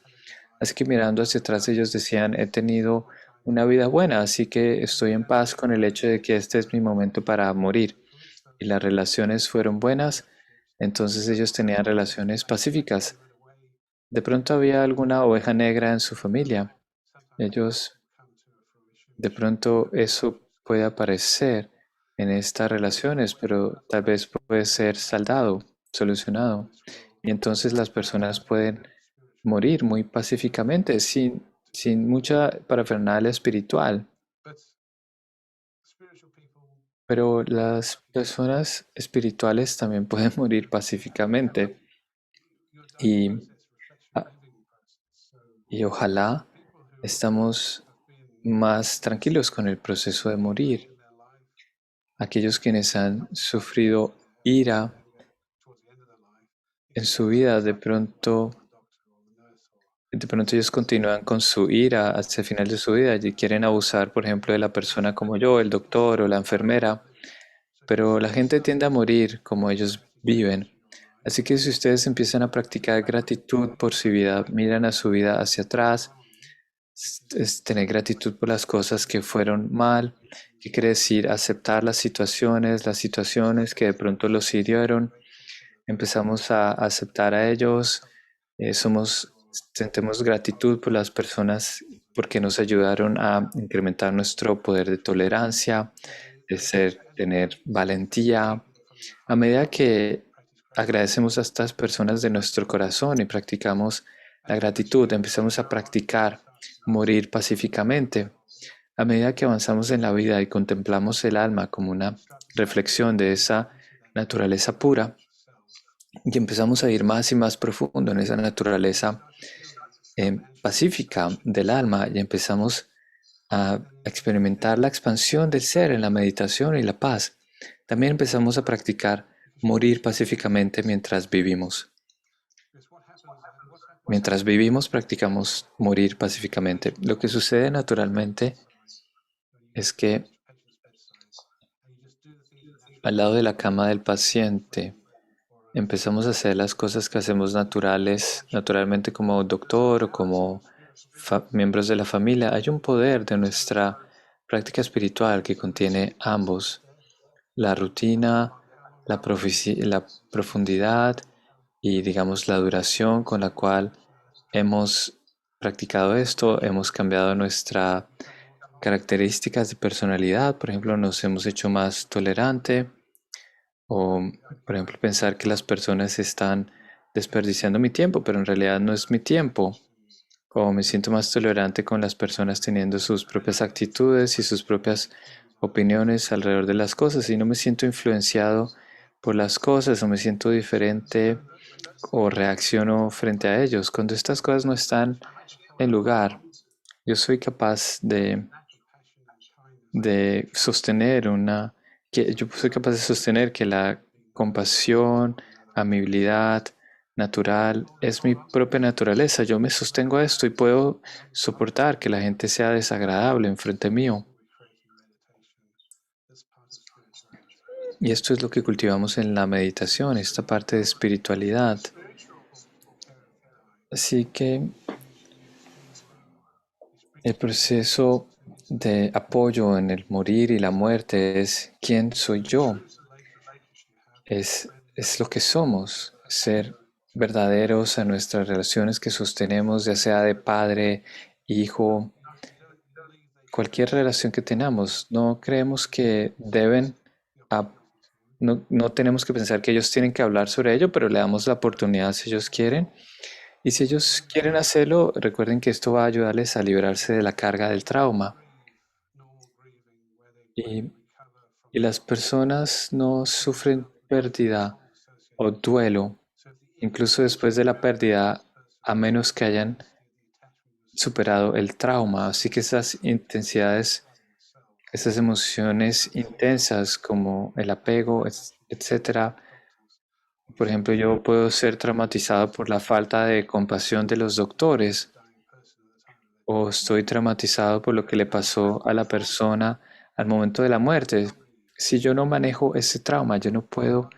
Así que mirando hacia atrás ellos decían, he tenido una vida buena, así que estoy en paz con el hecho de que este es mi momento para morir. Y las relaciones fueron buenas, entonces ellos tenían relaciones pacíficas. De pronto había alguna oveja negra en su familia. Ellos, de pronto eso puede aparecer en estas relaciones, pero tal vez puede ser saldado, solucionado. Y entonces las personas pueden morir muy pacíficamente, sin mucha parafernalia espiritual. Pero las personas espirituales también pueden morir pacíficamente. Y, ah, y ojalá estamos más tranquilos con el proceso de morir. Aquellos quienes han sufrido ira en su vida, de pronto ellos continúan con su ira hasta el final de su vida y quieren abusar, por ejemplo, de la persona como yo, el doctor o la enfermera, pero la gente tiende a morir como ellos viven. Así que si ustedes empiezan a practicar gratitud por su vida, miran a su vida hacia atrás, es tener gratitud por las cosas que fueron mal, que quiere decir aceptar las situaciones que de pronto los hirieron, empezamos a aceptar a ellos, sentemos gratitud por las personas porque nos ayudaron a incrementar nuestro poder de tolerancia, tener valentía. A medida que agradecemos a estas personas de nuestro corazón y practicamos la gratitud, empezamos a practicar morir pacíficamente. A medida que avanzamos en la vida y contemplamos el alma como una reflexión de esa naturaleza pura, y empezamos a ir más y más profundo en esa naturaleza pacífica del alma y empezamos a experimentar la expansión del ser en la meditación y la paz. También empezamos a practicar morir pacíficamente mientras vivimos. Mientras vivimos, practicamos morir pacíficamente. Lo que sucede naturalmente es que al lado de la cama del paciente empezamos a hacer las cosas que hacemos naturalmente como doctor o como miembros de la familia. Hay un poder de nuestra práctica espiritual que contiene ambos, la rutina, la profundidad y digamos la duración con la cual hemos practicado esto, hemos cambiado nuestras características de personalidad, por ejemplo, nos hemos hecho más tolerante o, por ejemplo, pensar que las personas están desperdiciando mi tiempo, pero en realidad no es mi tiempo. O me siento más tolerante con las personas teniendo sus propias actitudes y sus propias opiniones alrededor de las cosas y no me siento influenciado por las cosas o me siento diferente o reacciono frente a ellos. Cuando estas cosas no están en lugar, yo soy capaz de sostener yo soy capaz de sostener que la compasión, amabilidad natural es mi propia naturaleza. Yo me sostengo a esto y puedo soportar que la gente sea desagradable enfrente mío. Y esto es lo que cultivamos en la meditación, esta parte de espiritualidad. Así que el proceso de apoyo en el morir y la muerte es quién soy yo, es lo que somos, ser verdaderos a nuestras relaciones que sostenemos, ya sea de padre, hijo, cualquier relación que tengamos. No creemos que ap- no tenemos que pensar que ellos tienen que hablar sobre ello, pero le damos la oportunidad si ellos quieren. Y si ellos quieren hacerlo, recuerden que esto va a ayudarles a liberarse de la carga del trauma. Y, y las personas no sufren pérdida o duelo, incluso después de la pérdida, a menos que hayan superado el trauma. Así que esas intensidades, esas emociones intensas como el apego, etcétera. Por ejemplo, yo puedo ser traumatizado por la falta de compasión de los doctores, o estoy traumatizado por lo que le pasó a la persona al momento de la muerte. Si yo no manejo ese trauma, yo no puedo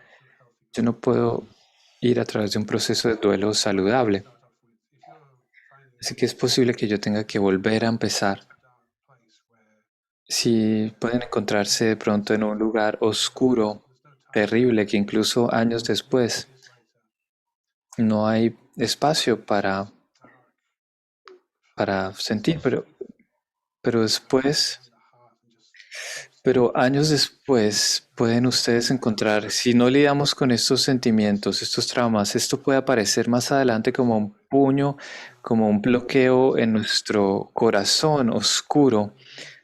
ir a través de un proceso de duelo saludable. Así que es posible que yo tenga que volver a empezar. Si pueden encontrarse de pronto en un lugar oscuro, terrible, que incluso años después no hay espacio para sentir, pero después, pero años después pueden ustedes encontrar, si no lidiamos con estos sentimientos, estos traumas, esto puede aparecer más adelante como un puño, como un bloqueo en nuestro corazón oscuro.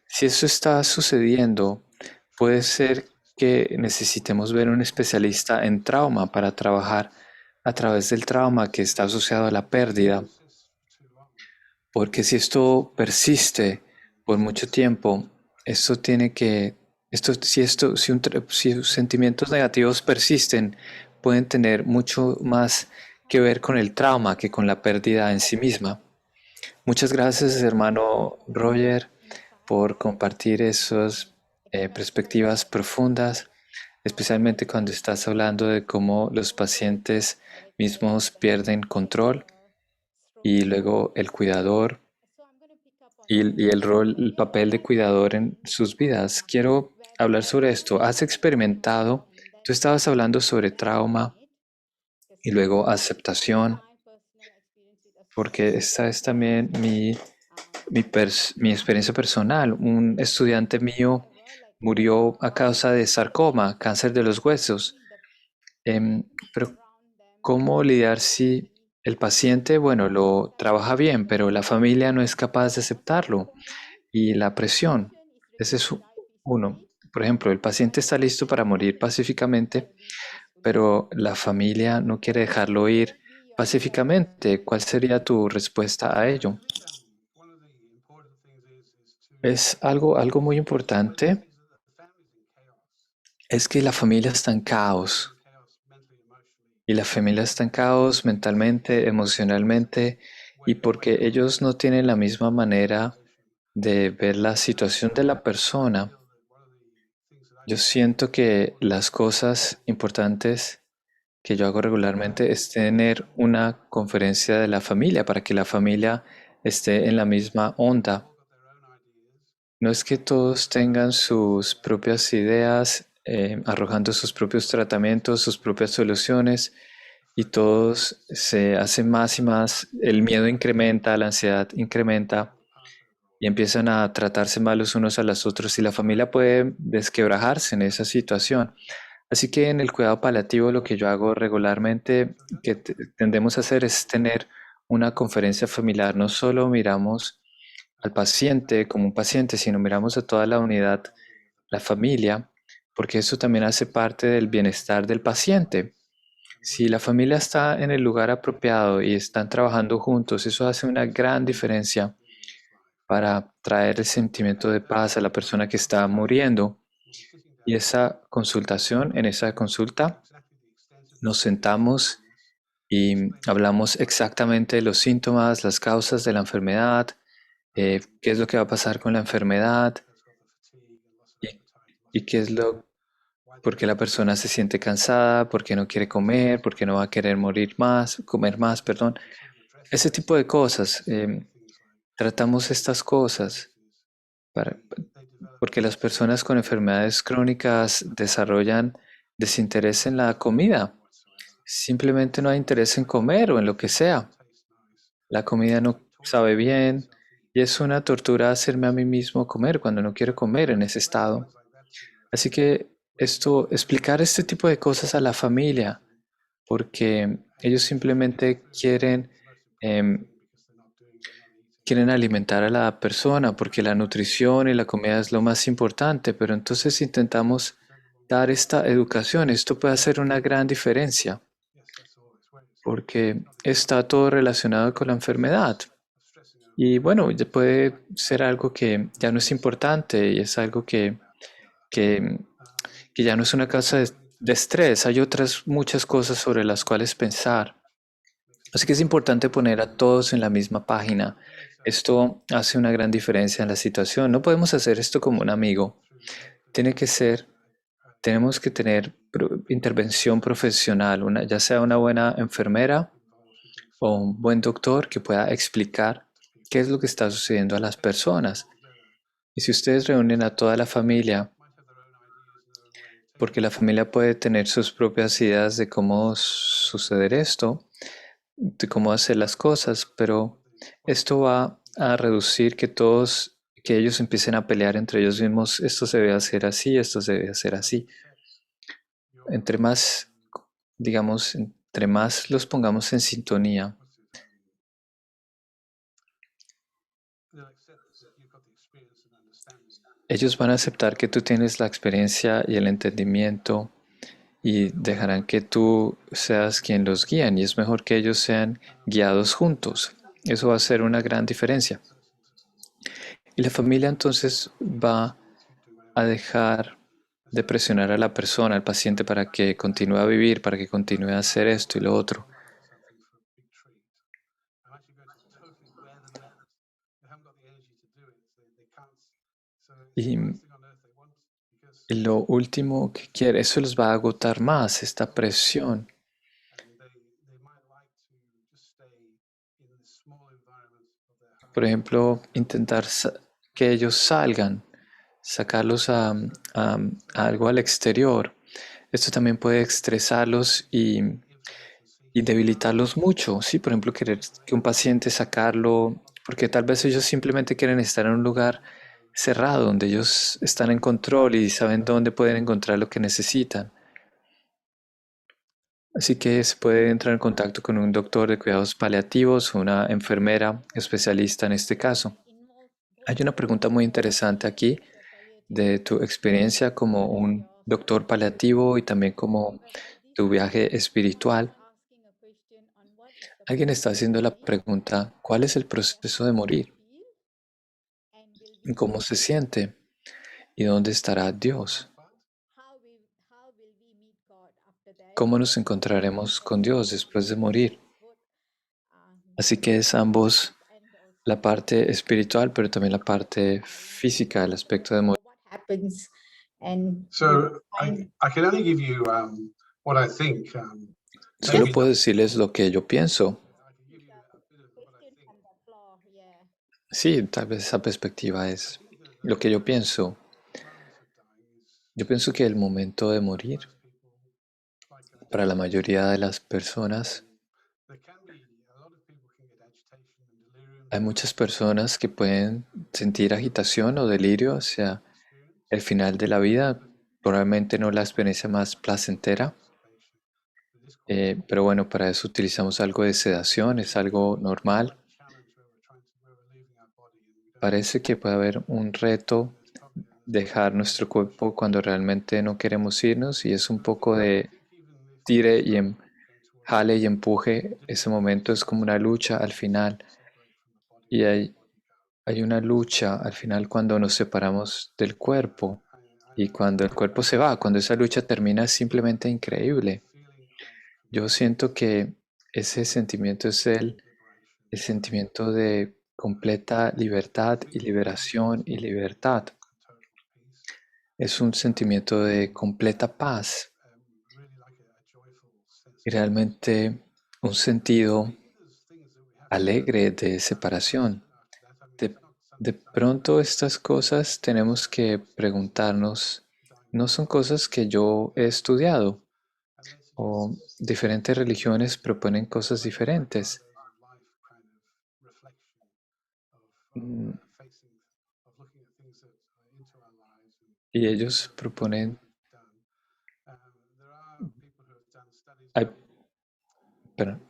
Si eso está sucediendo, puede ser que necesitemos ver a un especialista en trauma para trabajar a través del trauma que está asociado a la pérdida. Porque si esto persiste por mucho tiempo, esto tiene que, si sentimientos negativos persisten, pueden tener mucho más que ver con el trauma que con la pérdida en sí misma. Muchas gracias, hermano Roger, por compartir esas perspectivas profundas, especialmente cuando estás hablando de cómo los pacientes mismos pierden control y luego el cuidador y el rol, el papel de cuidador en sus vidas. Quiero hablar sobre esto. ¿Has experimentado? Tú estabas hablando sobre trauma y luego aceptación, porque esta es también mi experiencia personal. Un estudiante mío murió a causa de sarcoma, cáncer de los huesos. Em, pero ¿cómo lidiar si el paciente, bueno, lo trabaja bien, pero la familia no es capaz de aceptarlo? Y la presión, ese es uno. Por ejemplo, el paciente está listo para morir pacíficamente, pero la familia no quiere dejarlo ir pacíficamente. ¿Cuál sería tu respuesta a ello? Es algo muy importante, es que la familia está en caos. Y la familia está en caos mentalmente, emocionalmente, y porque ellos no tienen la misma manera de ver la situación de la persona. Yo siento que las cosas importantes que yo hago regularmente es tener una conferencia de la familia para que la familia esté en la misma onda. No es que todos tengan sus propias ideas, arrojando sus propios tratamientos, sus propias soluciones, y todos se hacen más y más, el miedo incrementa, la ansiedad incrementa y empiezan a tratarse mal los unos a los otros y la familia puede desquebrajarse en esa situación. Así que en el cuidado paliativo lo que yo hago regularmente, que tendemos a hacer es tener una conferencia familiar. No solo miramos al paciente como un paciente, sino miramos a toda la unidad, la familia, porque eso también hace parte del bienestar del paciente. Si la familia está en el lugar apropiado y están trabajando juntos, eso hace una gran diferencia para traer el sentimiento de paz a la persona que está muriendo. Y en esa consulta, nos sentamos y hablamos exactamente de los síntomas, las causas de la enfermedad, qué es lo que va a pasar con la enfermedad y, y qué es por qué la persona se siente cansada, por qué no quiere comer, por qué no va a querer comer más, perdón. Ese tipo de cosas. Tratamos estas cosas para, porque las personas con enfermedades crónicas desarrollan desinterés en la comida. Simplemente no hay interés en comer o en lo que sea. La comida no sabe bien y es una tortura hacerme a mí mismo comer cuando no quiero comer en ese estado. Así que explicar este tipo de cosas a la familia, porque ellos simplemente em, quieren alimentar a la persona, porque la nutrición y la comida es lo más importante, pero entonces intentamos dar esta educación. Esto puede hacer una gran diferencia, porque está todo relacionado con la enfermedad. Y bueno, ya puede ser algo que ya no es importante y es algo que, que ya no es una causa de estrés. Hay otras muchas cosas sobre las cuales pensar. Así que es importante poner a todos en la misma página. Esto hace una gran diferencia en la situación. No podemos hacer esto como un amigo. Tiene que ser, tenemos que tener intervención profesional, ya sea una buena enfermera o un buen doctor que pueda explicar qué es lo que está sucediendo a las personas. Y si ustedes reúnen a toda la familia, porque la familia puede tener sus propias ideas de cómo suceder esto, de cómo hacer las cosas, pero esto va a reducir que ellos empiecen a pelear entre ellos mismos, esto se debe hacer así, esto se debe hacer así. Entre más, digamos, entre más los pongamos en sintonía, ellos van a aceptar que tú tienes la experiencia y el entendimiento y dejarán que tú seas quien los guíe, y es mejor que ellos sean guiados juntos. Eso va a hacer una gran diferencia. Y la familia entonces va a dejar de presionar a la persona, al paciente, para que continúe a vivir, para que continúe a hacer esto y lo otro. Y lo último que quiere, eso los va a agotar más, esta presión. Por ejemplo, intentar que ellos salgan, sacarlos a algo al exterior. Esto también puede estresarlos y debilitarlos mucho. Sí, por ejemplo, querer que un paciente sacarlo, porque tal vez ellos simplemente quieren estar en un lugar cerrado, donde ellos están en control y saben dónde pueden encontrar lo que necesitan. Así que se puede entrar en contacto con un doctor de cuidados paliativos o una enfermera especialista en este caso. Hay una pregunta muy interesante aquí de tu experiencia como un doctor paliativo y también como tu viaje espiritual. Alguien está haciendo la pregunta, ¿cuál es el proceso de morir? ¿Cómo se siente? ¿Y dónde estará Dios? ¿Cómo nos encontraremos con Dios después de morir? Así que es ambos la parte espiritual, pero también la parte física, el aspecto de morir. So I can only give you what I think. Solo Maybe puedo decirles lo que yo pienso. Sí, tal vez esa perspectiva es lo que yo pienso. Yo pienso que el momento de morir para la mayoría de las personas, hay muchas personas que pueden sentir agitación o delirio hacia el final de la vida, probablemente no la experiencia más placentera, pero bueno, para eso utilizamos algo de sedación, es algo normal. Parece que puede haber un reto dejar nuestro cuerpo cuando realmente no queremos irnos y es un poco de tire y jale y empuje. Ese momento es como una lucha al final y hay hay una lucha al final cuando nos separamos del cuerpo y cuando el cuerpo se va, cuando esa lucha termina es simplemente increíble. Yo siento que ese sentimiento es el sentimiento de completa libertad y liberación y libertad. Es un sentimiento de completa paz y realmente un sentido alegre de separación. De, de pronto estas cosas tenemos que preguntarnos, no son cosas que yo he estudiado o diferentes religiones proponen cosas diferentes. Mm, Y ellos proponen, hay, perdón,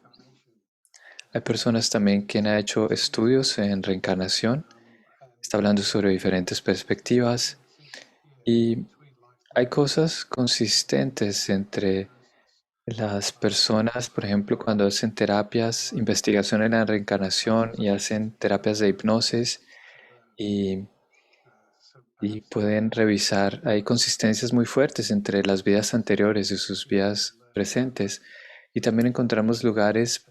hay personas también que han hecho estudios en reencarnación, está hablando sobre diferentes perspectivas y hay cosas consistentes entre las personas, por ejemplo, cuando hacen terapias, investigación en la reencarnación y hacen terapias de hipnosis y, y pueden revisar, hay consistencias muy fuertes entre las vidas anteriores y sus vidas presentes. Y también encontramos lugares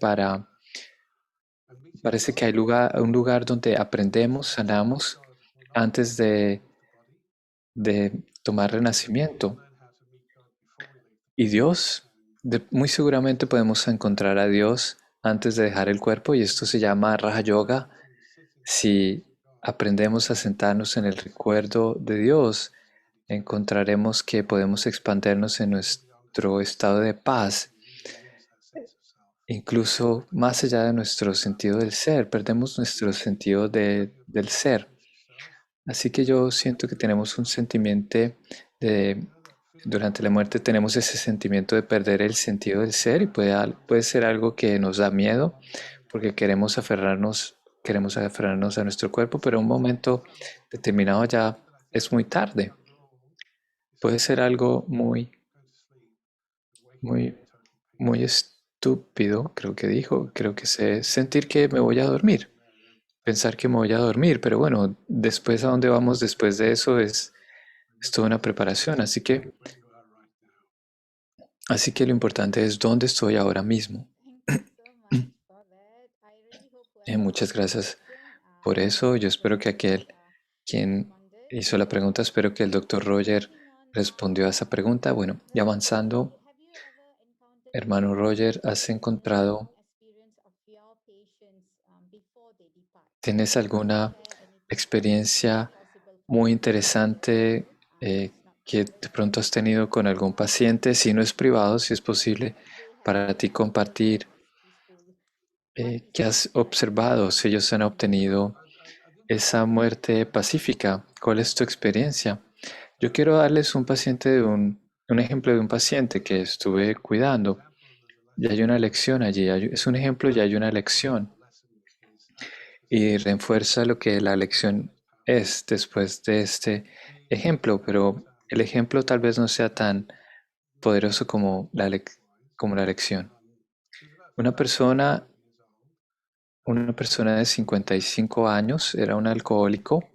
parece que hay un lugar donde aprendemos, sanamos antes de tomar renacimiento. Y Dios, muy seguramente podemos encontrar a Dios antes de dejar el cuerpo y esto se llama Raja Yoga. Si aprendemos a sentarnos en el recuerdo de Dios, encontraremos que podemos expandernos en nuestro estado de paz, incluso más allá de nuestro sentido del ser, perdemos nuestro sentido del ser. Así que yo siento que tenemos un sentimiento de, durante la muerte tenemos ese sentimiento de perder el sentido del ser y puede ser algo que nos da miedo porque queremos aferrarnos a nuestro cuerpo, pero en un momento determinado ya es muy tarde. Puede ser algo muy, muy estúpido, creo que dijo, creo que es sentir que me voy a dormir, pensar que me voy a dormir, pero bueno, después a dónde vamos después de eso es toda una preparación, así que lo importante es dónde estoy ahora mismo. Thank you so much for that. I really hope whoever Muchas asked the gracias question por eso. Yo espero que has aquel quien responded. hizo la pregunta, espero que el doctor Roger Moving on respondió a now, esa pregunta. Bueno, y Roger, avanzando, have you ever encountered hermano anything Roger, ¿has unusual in the encontrado, lifelong experience of your patients before they depart? tienes Can you alguna share anything if experiencia possible for muy private interesante information? eh, It's not que private, de but pronto has tenido con algún paciente? Si no es privado, si es posible they have para ti died in a compartir peaceful. What is qué the has experience observado, si ellos han obtenido esa muerte pacífica. ¿Cuál es tu experiencia? Yo quiero darles un ejemplo de un paciente que estuve cuidando. Y hay una lección allí. Es un ejemplo y hay una lección. Y refuerza lo que la lección es después de este ejemplo. Pero el ejemplo tal vez no sea tan poderoso como como la lección. Una persona, una persona de 55 años era un alcohólico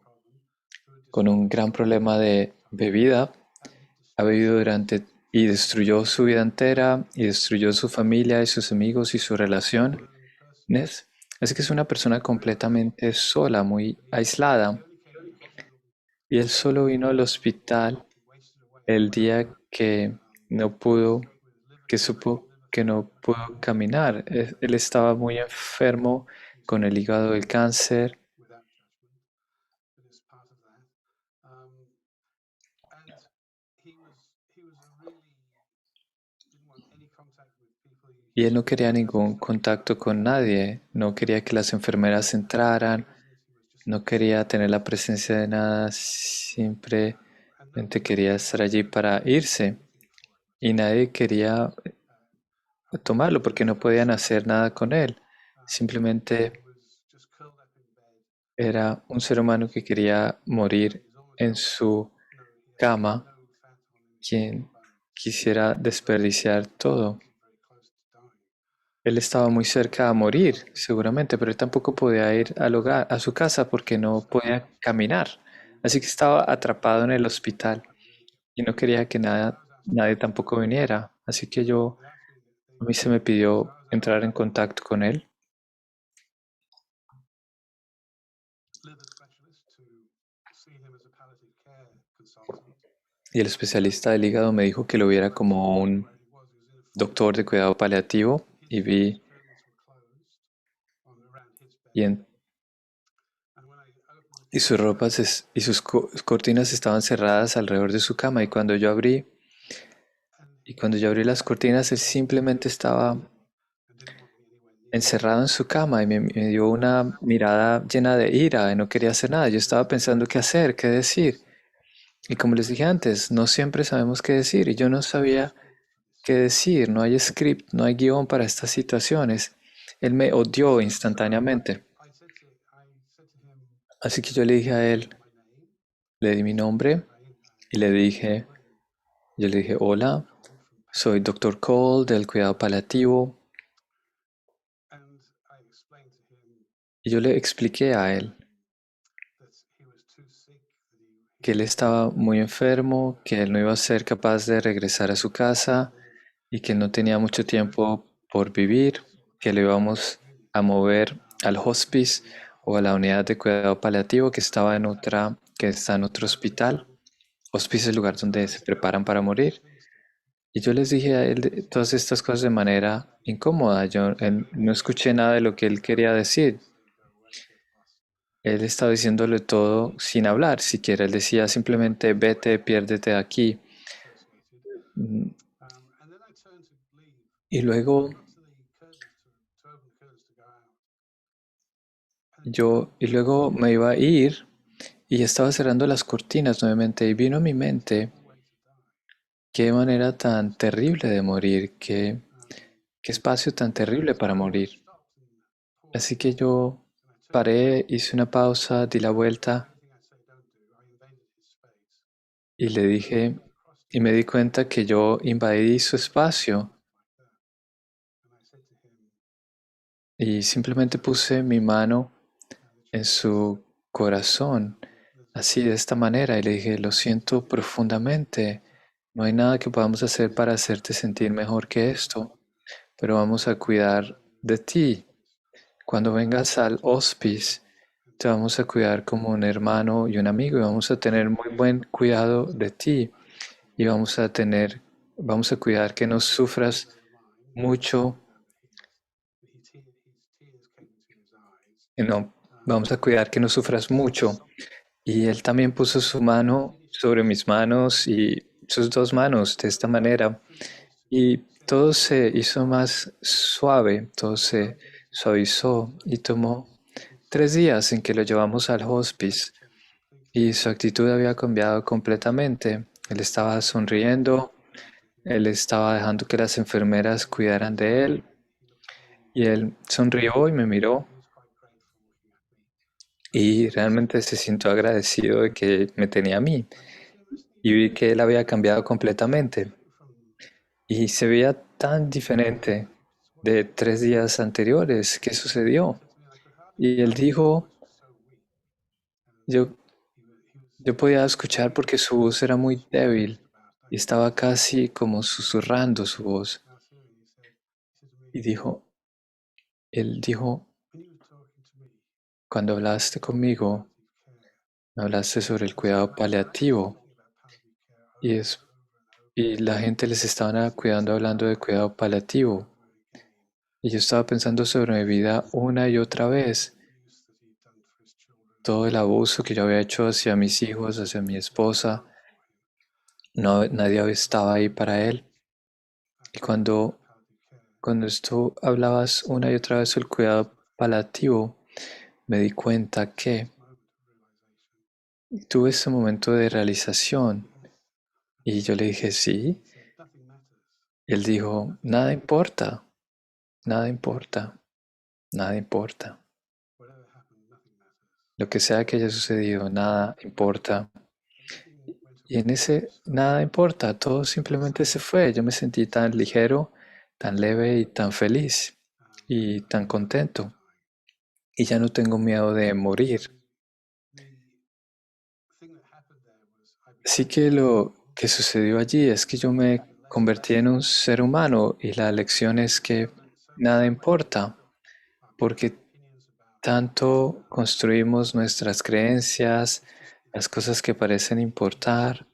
con un gran problema de bebida. Ha bebido durante y destruyó su vida entera y destruyó su familia y sus amigos y su relación. Así que es una persona completamente sola, muy aislada. Y él solo vino al hospital el día que no pudo, que supo que no pudo caminar. Él estaba muy enfermo con el hígado del cáncer. Y él no quería ningún contacto con nadie, no quería que las enfermeras entraran, no quería tener la presencia de nada, simplemente quería estar allí para irse. Y nadie quería tomarlo porque no podían hacer nada con él. Simplemente era un ser humano que quería morir en su cama, quien quisiera desperdiciar todo. Él estaba muy cerca a morir, seguramente, pero él tampoco podía ir al hogar, a su casa, porque no podía caminar. Así que estaba atrapado en el hospital y no quería que nadie tampoco viniera. Así que a mí se me pidió entrar en contacto con él. Y el especialista del hígado me dijo que lo viera como un doctor de cuidado paliativo y, en- y sus y sus cortinas estaban cerradas alrededor de su cama. Y cuando yo abrí las cortinas, él simplemente estaba encerrado en su cama y me dio una mirada llena de ira y no quería hacer nada. Yo estaba pensando qué hacer, qué decir. Y como les dije antes, no siempre sabemos qué decir y yo no sabía qué decir. No hay script, no hay guión para estas situaciones. Él me odió instantáneamente. Así que yo le dije a él, le di mi nombre y yo le dije, hola, soy Dr. Cole del cuidado paliativo. Y yo le expliqué a él que él estaba muy enfermo, que él no iba a ser capaz de regresar a su casa y que él no tenía mucho tiempo por vivir, que lo íbamos a mover al hospice o a la unidad de cuidado paliativo que está en otro hospital. Hospice es el lugar donde se preparan para morir. Y yo les dije a él todas estas cosas de manera incómoda. Él no escuché nada de lo que él quería decir. Él estaba diciéndole todo sin hablar siquiera. Él decía simplemente vete, piérdete de aquí. Mm, Y luego y luego me iba a ir y estaba cerrando las cortinas nuevamente y vino a mi mente qué manera tan terrible de morir, qué espacio tan terrible para morir. Así que yo paré, hice una pausa, di la vuelta y le dije, y me di cuenta que yo invadí su espacio y simplemente puse mi mano en su corazón, así de esta manera, y le dije, lo siento profundamente, no hay nada que podamos hacer para hacerte sentir mejor que esto, pero vamos a cuidar de ti. Cuando vengas al hospice, te vamos a cuidar como un hermano y un amigo y vamos a tener muy buen cuidado de ti y vamos a cuidar que no sufras mucho, no, vamos a cuidar que no sufras mucho. Y él también puso su mano sobre mis manos y sus dos manos de esta manera. Y todo se hizo más suave, todo se suavizó y tomó 3 días en que lo llevamos al hospice y su actitud había cambiado completamente. Él estaba sonriendo, él estaba dejando que las enfermeras cuidaran de él y él sonrió y me miró y realmente se sintió agradecido de que me tenía a mí y vi que él había cambiado completamente y se veía tan diferente de 3 días anteriores. ¿Qué sucedió? Y él dijo, yo, yo podía escuchar porque su voz era muy débil y estaba casi como susurrando su voz. Y él dijo, cuando hablaste conmigo, me hablaste sobre el cuidado paliativo y, y la gente les estaba cuidando hablando de cuidado paliativo. Y yo estaba pensando sobre mi vida una y otra vez, todo el abuso que yo había hecho hacia mis hijos, hacia mi esposa, no, nadie estaba ahí para él. Y cuando esto hablabas una y otra vez sobre el cuidado paliativo, me di cuenta que tuve ese momento de realización y yo le dije sí. Y él dijo, nada importa, nada importa, nada importa. Lo que sea que haya sucedido, nada importa. Y en ese nada importa, todo simplemente se fue. Yo me sentí tan ligero, tan leve y tan feliz. y tan contento. Y ya no tengo miedo de morir. Así que lo que sucedió allí es que yo me convertí en un ser humano y la lección es que nada importa, porque tanto construimos nuestras creencias, las cosas que parecen importar,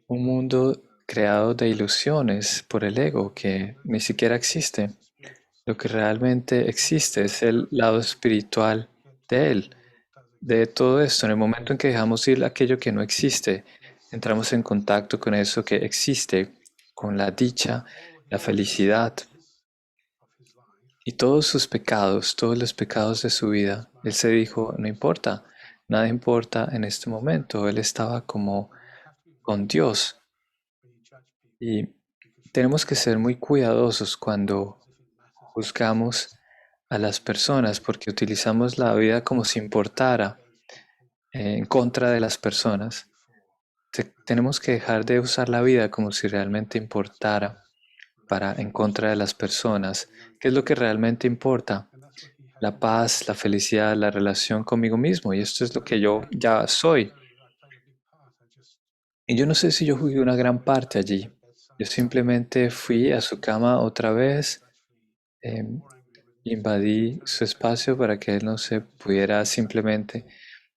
un mundo creado de ilusiones por el ego que ni siquiera existe. Lo que realmente existe es el lado espiritual de él, de todo esto. En el momento en que dejamos ir aquello que no existe, entramos en contacto con eso que existe, con la dicha, la felicidad y todos sus pecados, todos los pecados de su vida. Él se dijo, no importa, nada importa en este momento. Él estaba como con Dios. Y tenemos que ser muy cuidadosos cuando juzgamos a las personas porque utilizamos la vida como si importara en contra de las personas. Tenemos que dejar de usar la vida como si realmente importara para en contra de las personas. ¿Qué es lo que realmente importa? La paz, la felicidad, la relación conmigo mismo. Y esto es lo que yo ya soy. Y yo no sé si yo jugué una gran parte allí. Yo simplemente fui a su cama otra vez, em, invadí su espacio para que él no se pudiera simplemente.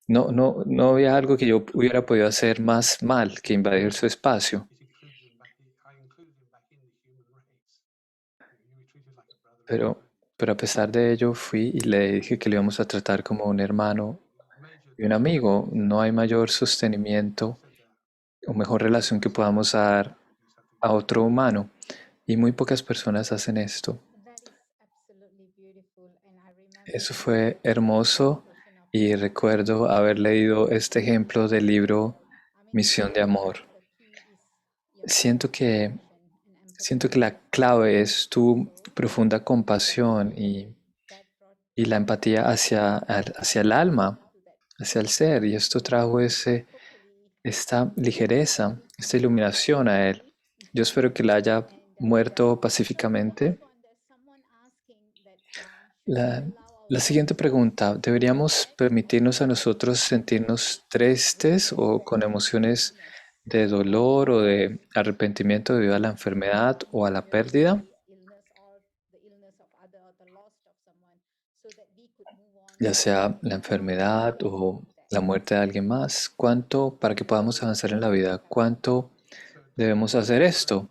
No había algo que yo hubiera podido hacer más mal que invadir su espacio. Pero, pero a pesar de ello fui y le dije que le íbamos a tratar como un hermano y un amigo. No hay mayor sostenimiento o mejor relación que podamos dar a otro humano. Y muy pocas personas hacen esto. Eso fue hermoso y recuerdo haber leído este ejemplo del libro Misión de Amor. Siento que, siento que la clave es tu profunda compasión y la empatía hacia el alma, hacia el ser. Y esto trajo esta ligereza, esta iluminación a él. Yo espero que él haya muerto pacíficamente. La, la siguiente pregunta, ¿deberíamos permitirnos a nosotros sentirnos tristes o con emociones de dolor o de arrepentimiento debido a la enfermedad o a la pérdida? Ya sea la enfermedad o la muerte de alguien más. ¿Cuánto, para que podamos avanzar en la vida, cuánto debemos hacer esto?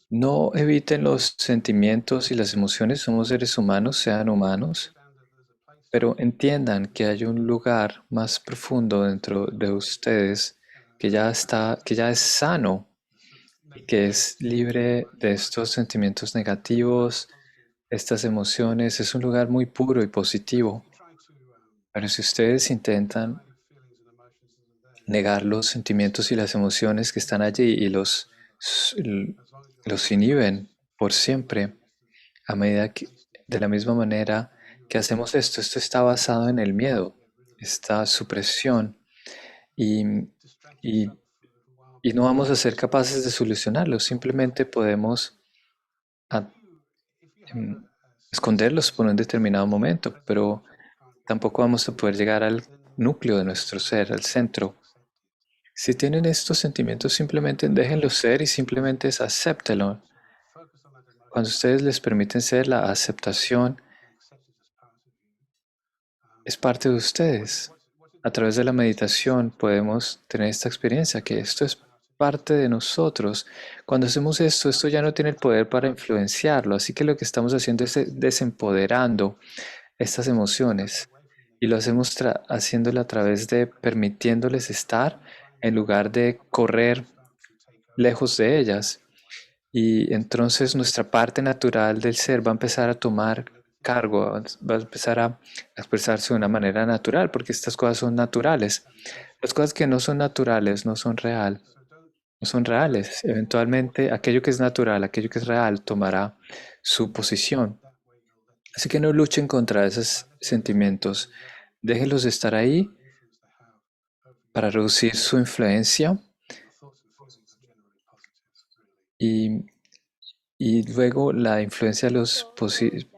No eviten los sentimientos y las emociones, somos seres humanos, sean humanos, pero entiendan que hay un lugar más profundo dentro de ustedes que ya está, que ya es sano y que es libre de estos sentimientos negativos, estas emociones. Es un lugar muy puro y positivo. Pero si ustedes intentan negar los sentimientos y las emociones que están allí y los inhiben por siempre, a medida que, de la misma manera que hacemos esto está basado en el miedo, esta supresión, y, y, y no vamos a ser capaces de solucionarlo, simplemente podemos a- em, esconderlos por un determinado momento, pero tampoco vamos a poder llegar al núcleo de nuestro ser, al centro. Si tienen estos sentimientos, simplemente déjenlos ser y simplemente acéptenlo. Cuando ustedes les permiten ser, la aceptación es parte de ustedes. A través de la meditación podemos tener esta experiencia, que esto es parte de nosotros. Cuando hacemos esto, esto ya no tiene el poder para influenciarlo, así que lo que estamos haciendo es desempoderando estas emociones y lo hacemos haciéndolo a través de permitiéndoles estar en lugar de correr lejos de ellas. Y entonces nuestra parte natural del ser va a empezar a tomar cargo, va a empezar a expresarse de una manera natural, porque estas cosas son naturales. Las cosas que no son naturales no son real, no son reales. Eventualmente aquello que es natural, aquello que es real, tomará su posición. Así que no luchen contra esos sentimientos. Déjenlos estar ahí para reducir su influencia y y luego la influencia de los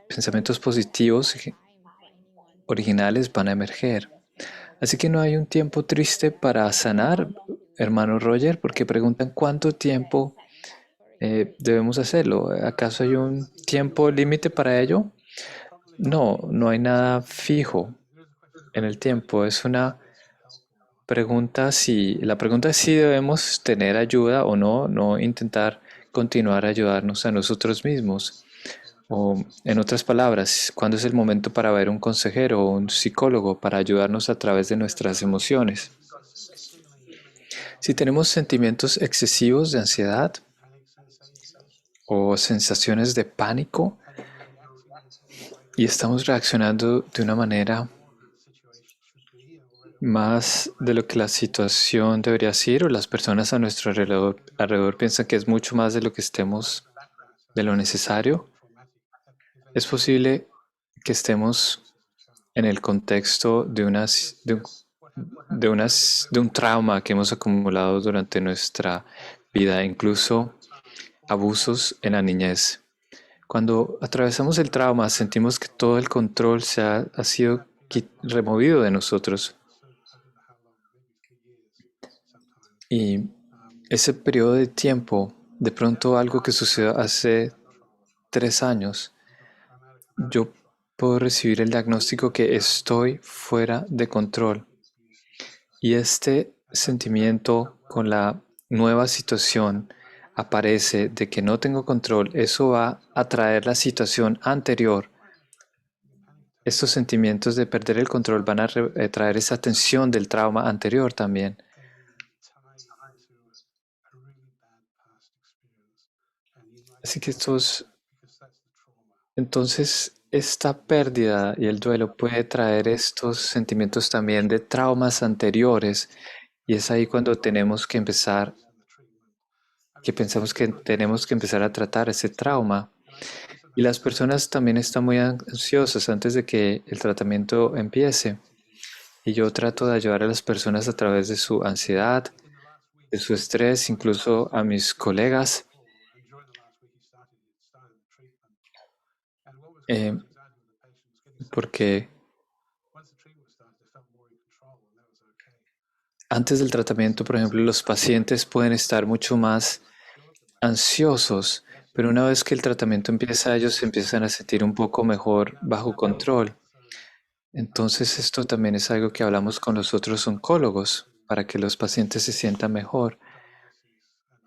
pensamientos positivos originales van a emerger. Así que no hay un tiempo triste para sanar, hermano Roger, porque preguntan cuánto tiempo debemos hacerlo. ¿Acaso hay un tiempo límite para ello? No, no hay nada fijo en el tiempo. Es una pregunta si, la pregunta es si debemos tener ayuda o no, no intentar continuar a ayudarnos a nosotros mismos. O en otras palabras, ¿cuándo es el momento para ver un consejero o un psicólogo para ayudarnos a través de nuestras emociones? Si tenemos sentimientos excesivos de ansiedad o sensaciones de pánico y estamos reaccionando de una manera más de lo que la situación debería ser, o las personas a nuestro alrededor piensan que es mucho más de lo que estemos, de lo necesario, es posible que estemos en el contexto de un trauma que hemos acumulado durante nuestra vida, incluso abusos en la niñez. Cuando atravesamos el trauma, sentimos que todo el control ha sido removido de nosotros. Y ese periodo de tiempo, de pronto algo que sucedió hace 3 años, yo puedo recibir el diagnóstico que estoy fuera de control. Y este sentimiento con la nueva situación aparece de que no tengo control, eso va a traer la situación anterior. Estos sentimientos de perder el control van a traer esa tensión del trauma anterior también. Así que entonces esta pérdida y el duelo puede traer estos sentimientos también de traumas anteriores, y es ahí cuando tenemos que empezar, que pensamos que tenemos que empezar a tratar ese trauma. Y las personas también están muy ansiosas antes de que el tratamiento empiece. Y yo trato de ayudar a las personas a través de su ansiedad, de su estrés, incluso a mis colegas. Porque antes del tratamiento, por ejemplo, los pacientes pueden estar mucho más ansiosos, pero una vez que el tratamiento empieza, ellos se empiezan a sentir un poco mejor bajo control. Entonces, esto también es algo que hablamos con los otros oncólogos para que los pacientes se sientan mejor.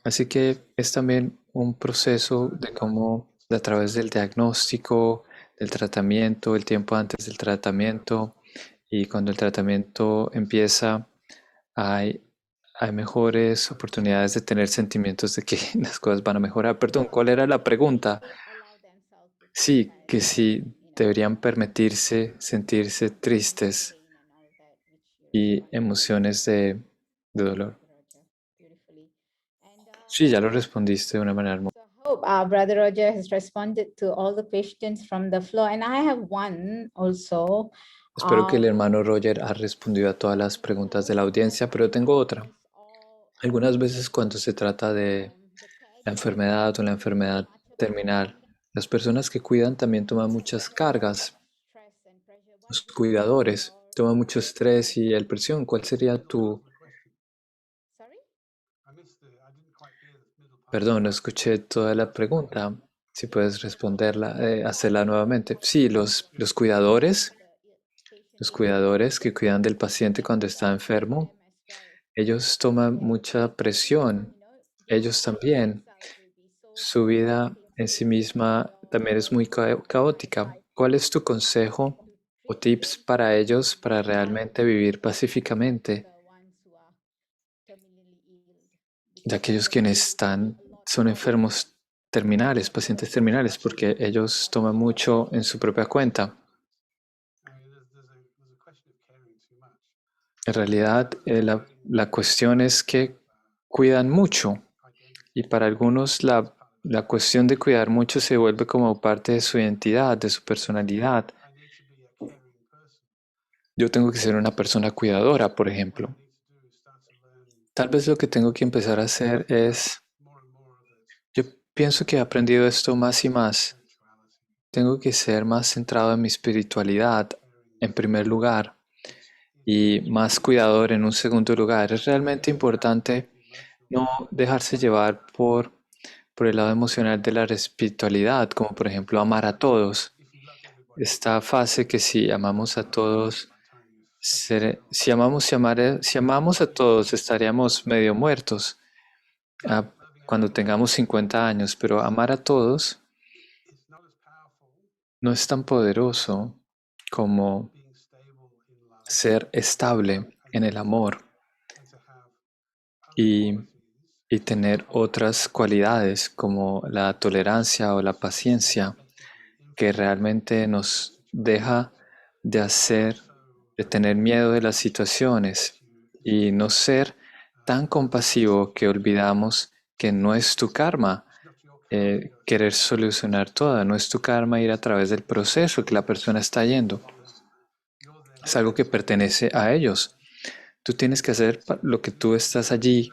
Así que es también un proceso de cómo, a través del diagnóstico, del tratamiento, el tiempo antes del tratamiento y cuando el tratamiento empieza, hay, hay mejores oportunidades de tener sentimientos de que las cosas van a mejorar. Perdón, ¿cuál era la pregunta? Sí, que si deberían permitirse sentirse tristes y emociones de dolor. Sí, ya lo respondiste de una manera hermosa. Hope our brother Roger has responded to all the questions from the floor. And I have one also. Espero que el hermano Roger ha respondido a todas las preguntas de la audiencia, pero tengo otra. Algunas veces cuando se trata de la enfermedad o la enfermedad terminal, las personas que cuidan también toman muchas cargas. Los cuidadores toman mucho estrés y presión. ¿Cuál sería tu... Perdón, no escuché toda la pregunta. Si puedes responderla, hacerla nuevamente. Sí, los cuidadores que cuidan del paciente cuando está enfermo, ellos toman mucha presión. Ellos también. Su vida en sí misma también es muy caótica. ¿Cuál es tu consejo o tips para ellos para realmente vivir pacíficamente? De aquellos quienes son enfermos terminales, pacientes terminales, porque ellos toman mucho en su propia cuenta. En realidad, la cuestión es que cuidan mucho, y para algunos la cuestión de cuidar mucho se vuelve como parte de su identidad, de su personalidad. Yo tengo que ser una persona cuidadora, por ejemplo. Tal vez lo que tengo que empezar a hacer es, yo pienso que he aprendido esto más y más. Tengo que ser más centrado en mi espiritualidad en primer lugar y más cuidador en un segundo lugar. Es realmente importante no dejarse llevar por el lado emocional de la espiritualidad, como por ejemplo amar a todos. Esta fase que si amamos a todos, si amamos a todos estaríamos medio muertos ah, cuando tengamos 50 años, pero amar a todos no es tan poderoso como ser estable en el amor y, y tener otras cualidades como la tolerancia o la paciencia que realmente nos deja de de tener miedo de las situaciones y no ser tan compasivo que olvidamos que no es tu karma querer solucionar todo, no es tu karma ir a través del proceso que la persona está yendo. Es algo que pertenece a ellos. Tú tienes que hacer lo que tú estás allí,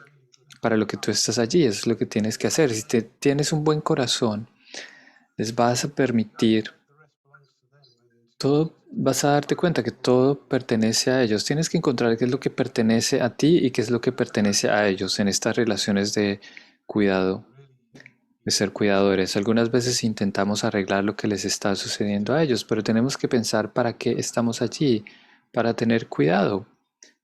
para lo que tú estás allí, es lo que tienes que hacer. Si tienes un buen corazón, les vas a permitir todo, vas a darte cuenta que todo pertenece a ellos. Tienes que encontrar qué es lo que pertenece a ti y qué es lo que pertenece a ellos en estas relaciones de cuidado, de ser cuidadores. Algunas veces intentamos arreglar lo que les está sucediendo a ellos, pero tenemos que pensar para qué estamos allí, para tener cuidado,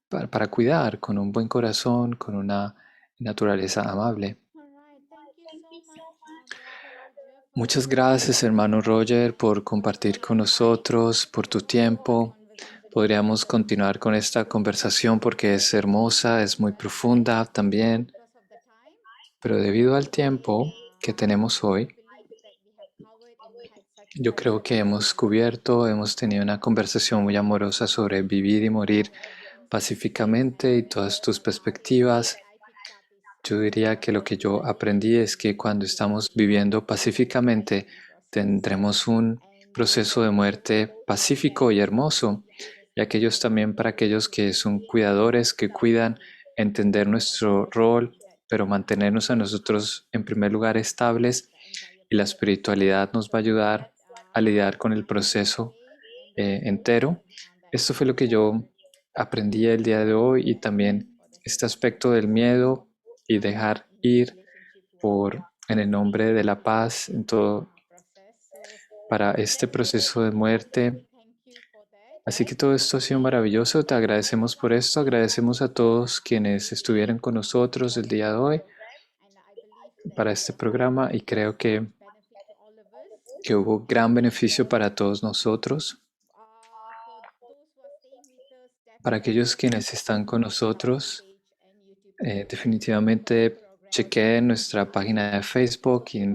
para cuidar con un buen corazón, con una naturaleza amable. All right. Thank you so much, Brother Roger, for Muchas sharing such gracias, hermano Roger, por wonderful compartir con nosotros, por tu tiempo. conversation. Podríamos continuar con esta conversación porque es hermosa, es muy profunda también, Because of the time, pero debido al tiempo que tenemos I hoy, believe that we have covered and we had such yo creo que hemos cubierto, hemos tenido una conversación muy amorosa sobre vivir y morir insights. pacíficamente y todas tus perspectivas. I picked up is Yo diría que lo que yo aprendí es que cuando estamos viviendo pacíficamente tendremos un proceso de muerte pacífico y hermoso, y aquellos también para aquellos que son cuidadores, que cuidan, entender nuestro rol, pero mantenernos a nosotros en primer lugar estables, y la espiritualidad nos va a ayudar a lidiar con el proceso entero. Esto fue lo que yo aprendí el día de hoy y también este aspecto del miedo y dejar ir en el nombre de la paz en todo para este proceso de muerte. Así que todo esto ha sido maravilloso. Te agradecemos por esto. Agradecemos a todos quienes estuvieron con nosotros el día de hoy para este programa y creo que hubo gran beneficio para todos nosotros. Para aquellos quienes están con nosotros, definitivamente chequeen nuestra página de Facebook y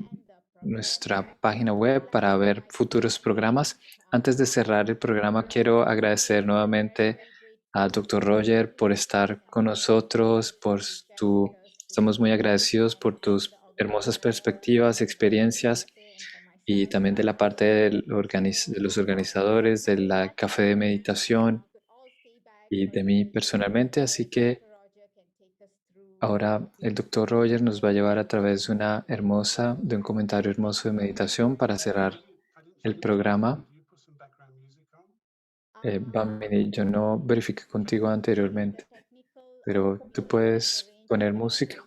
nuestra página web para ver futuros programas. Antes de cerrar el programa, quiero agradecer nuevamente a Dr. Roger por estar con nosotros, estamos muy agradecidos por tus hermosas perspectivas, experiencias y también de la parte de los organizadores de la café de meditación y de mí personalmente. Así que ahora el Dr. Roger nos va a llevar a través de un comentario hermoso de meditación para cerrar el programa. Bamini, yo no verifiqué contigo anteriormente, pero tú puedes poner música.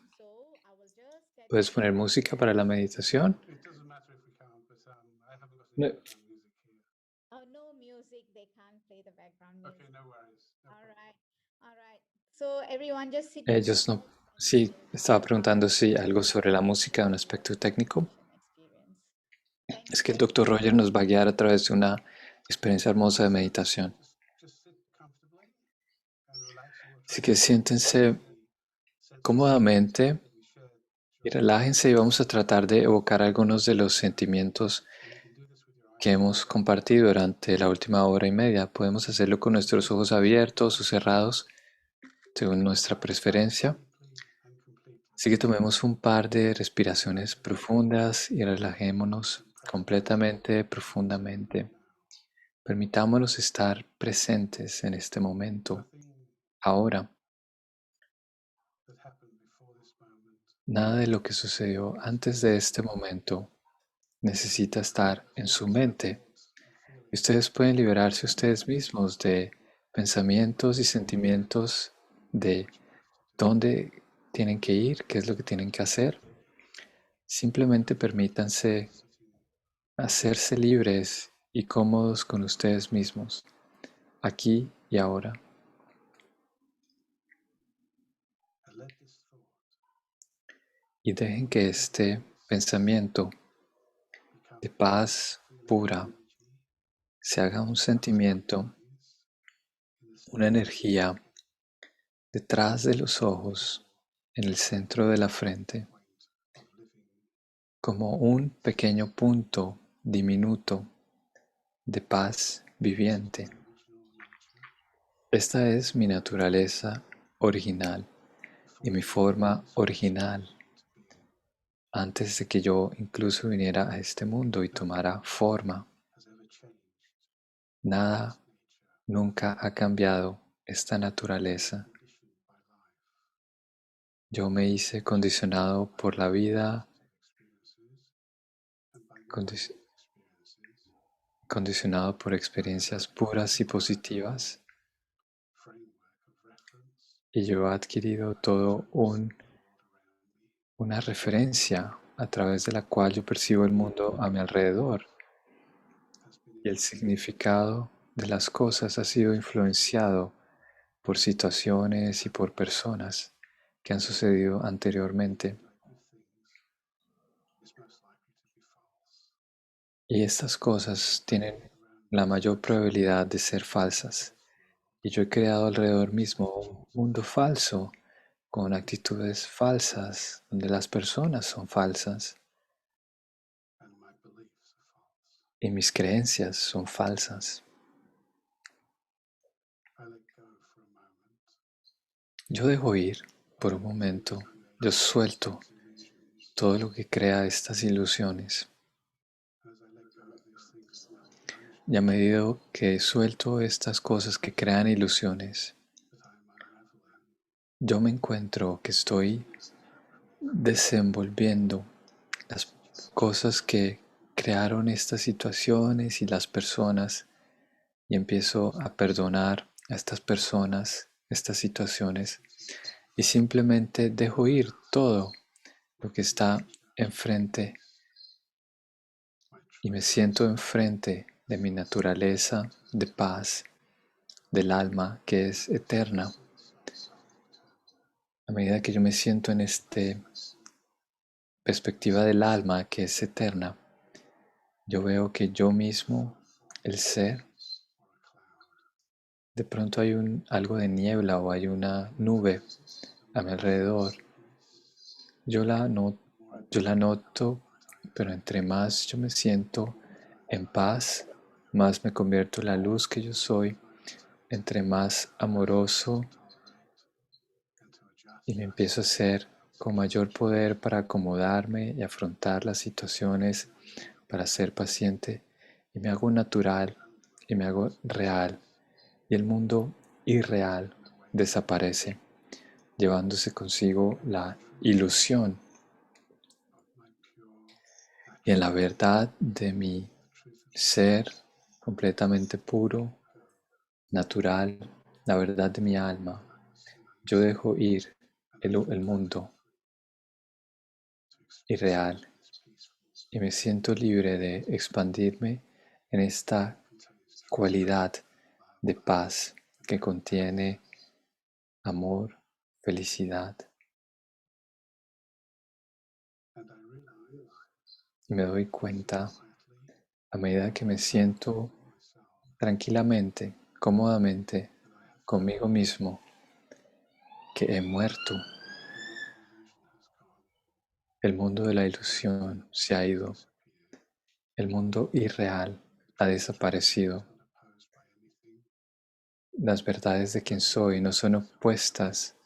¿Puedes poner música para la meditación? It doesn't matter if we can't, but I haven't got No, any background music here. No music, they can't play the background Okay, music. no worries. No All problem. right, all right. So everyone just sit ellos no. Sí, estaba preguntando si algo sobre la música, un aspecto técnico. experience. Thank Es you que el so Dr. much. Roger nos va a guiar a través de una experiencia hermosa de meditación. Just sit comfortably and relax. And we'll Así try que to siéntense sense cómodamente that we shared y during relájense y vamos a tratar de evocar algunos de los sentimientos so you can do this with your que eyes hemos compartido durante la última hora y media. Podemos hacerlo con nuestros ojos abiertos o cerrados, según nuestra preferencia. deeply and completely. Así que tomemos un par de respiraciones profundas y relajémonos completamente, profundamente. Permitámonos estar presentes en este momento, Nothing ahora. that happened before this moment Nada de lo que sucedió antes de este momento necesita estar en su mente. Y ustedes pueden liberarse ustedes mismos de pensamientos y sentimientos de dónde tienen que ir, qué es lo que tienen que hacer. Simplemente permítanse hacerse libres y cómodos con ustedes mismos, aquí y ahora. Y dejen que este pensamiento de paz pura se haga un sentimiento, una energía detrás de los ojos, en el centro de la frente, como un pequeño punto diminuto de paz viviente. Esta es mi naturaleza original y mi forma original antes de que yo incluso viniera a este mundo y tomara forma. Nada nunca ha cambiado esta naturaleza. Yo me hice condicionado por la vida, condicionado por experiencias puras y positivas, y yo he adquirido todo una referencia a través de la cual yo percibo el mundo a mi alrededor, y el significado de las cosas ha sido influenciado por situaciones y por personas que han sucedido anteriormente. Y estas cosas tienen la mayor probabilidad de ser falsas. Y yo he creado alrededor mismo un mundo falso, con actitudes falsas, donde las personas son falsas y mis creencias son falsas. Yo dejo ir por un momento, yo suelto todo lo que crea estas ilusiones. Y a medida que suelto estas cosas que crean ilusiones, yo me encuentro que estoy desenvolviendo las cosas que crearon estas situaciones y las personas, y empiezo a perdonar a estas personas, estas situaciones, y simplemente dejo ir todo lo que está enfrente y me siento enfrente de mi naturaleza de paz, del alma que es eterna. A medida que yo me siento en esta perspectiva del alma que es eterna, yo veo que yo mismo, el ser, de pronto hay algo de niebla o hay una nube a mi alrededor. Yo la noto, pero entre más yo me siento en paz, más me convierto en la luz que yo soy, entre más amoroso y me empiezo a ser con mayor poder para acomodarme y afrontar las situaciones, para ser paciente, y me hago natural y me hago real, y el mundo irreal desaparece, llevándose consigo la ilusión. Y en la verdad de mi ser completamente puro, natural, la verdad de mi alma, yo dejo ir el mundo irreal y me siento libre de expandirme en esta cualidad de paz que contiene amor, felicidad. Y me doy cuenta a medida que me siento tranquilamente, cómodamente, conmigo mismo, que he muerto. El mundo de la ilusión se ha ido. El mundo irreal ha desaparecido. Las verdades de quien soy no son opuestas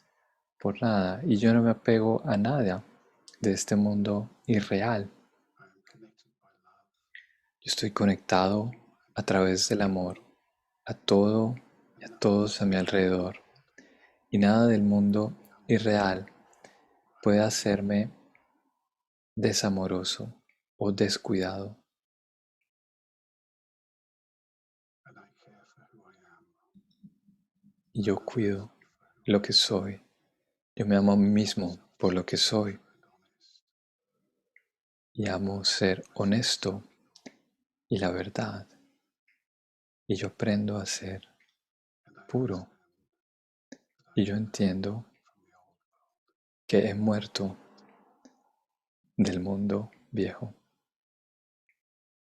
por nada y yo no me apego a nada de este mundo irreal. Yo estoy conectado a través del amor a todo y a todos a mi alrededor y nada del mundo irreal puede hacerme desamoroso o descuidado. And I care for who I am. Y yo cuido lo que soy. Yo me amo a mí mismo por lo que soy. Y amo ser honesto y la verdad. Y yo aprendo a ser puro. Y yo entiendo que he muerto del mundo viejo.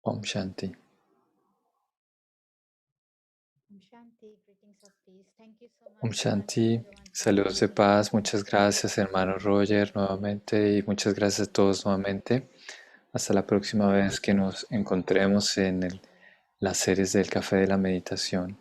Om Shanti. Om Shanti, greetings of peace. Thank you so Om much, Shanti, everyone, for saludos de being paz. here. Muchas gracias, hermano Roger, nuevamente. Y muchas gracias a todos nuevamente. Hasta la próxima vez que nos encontremos en las series del Café de la Meditación.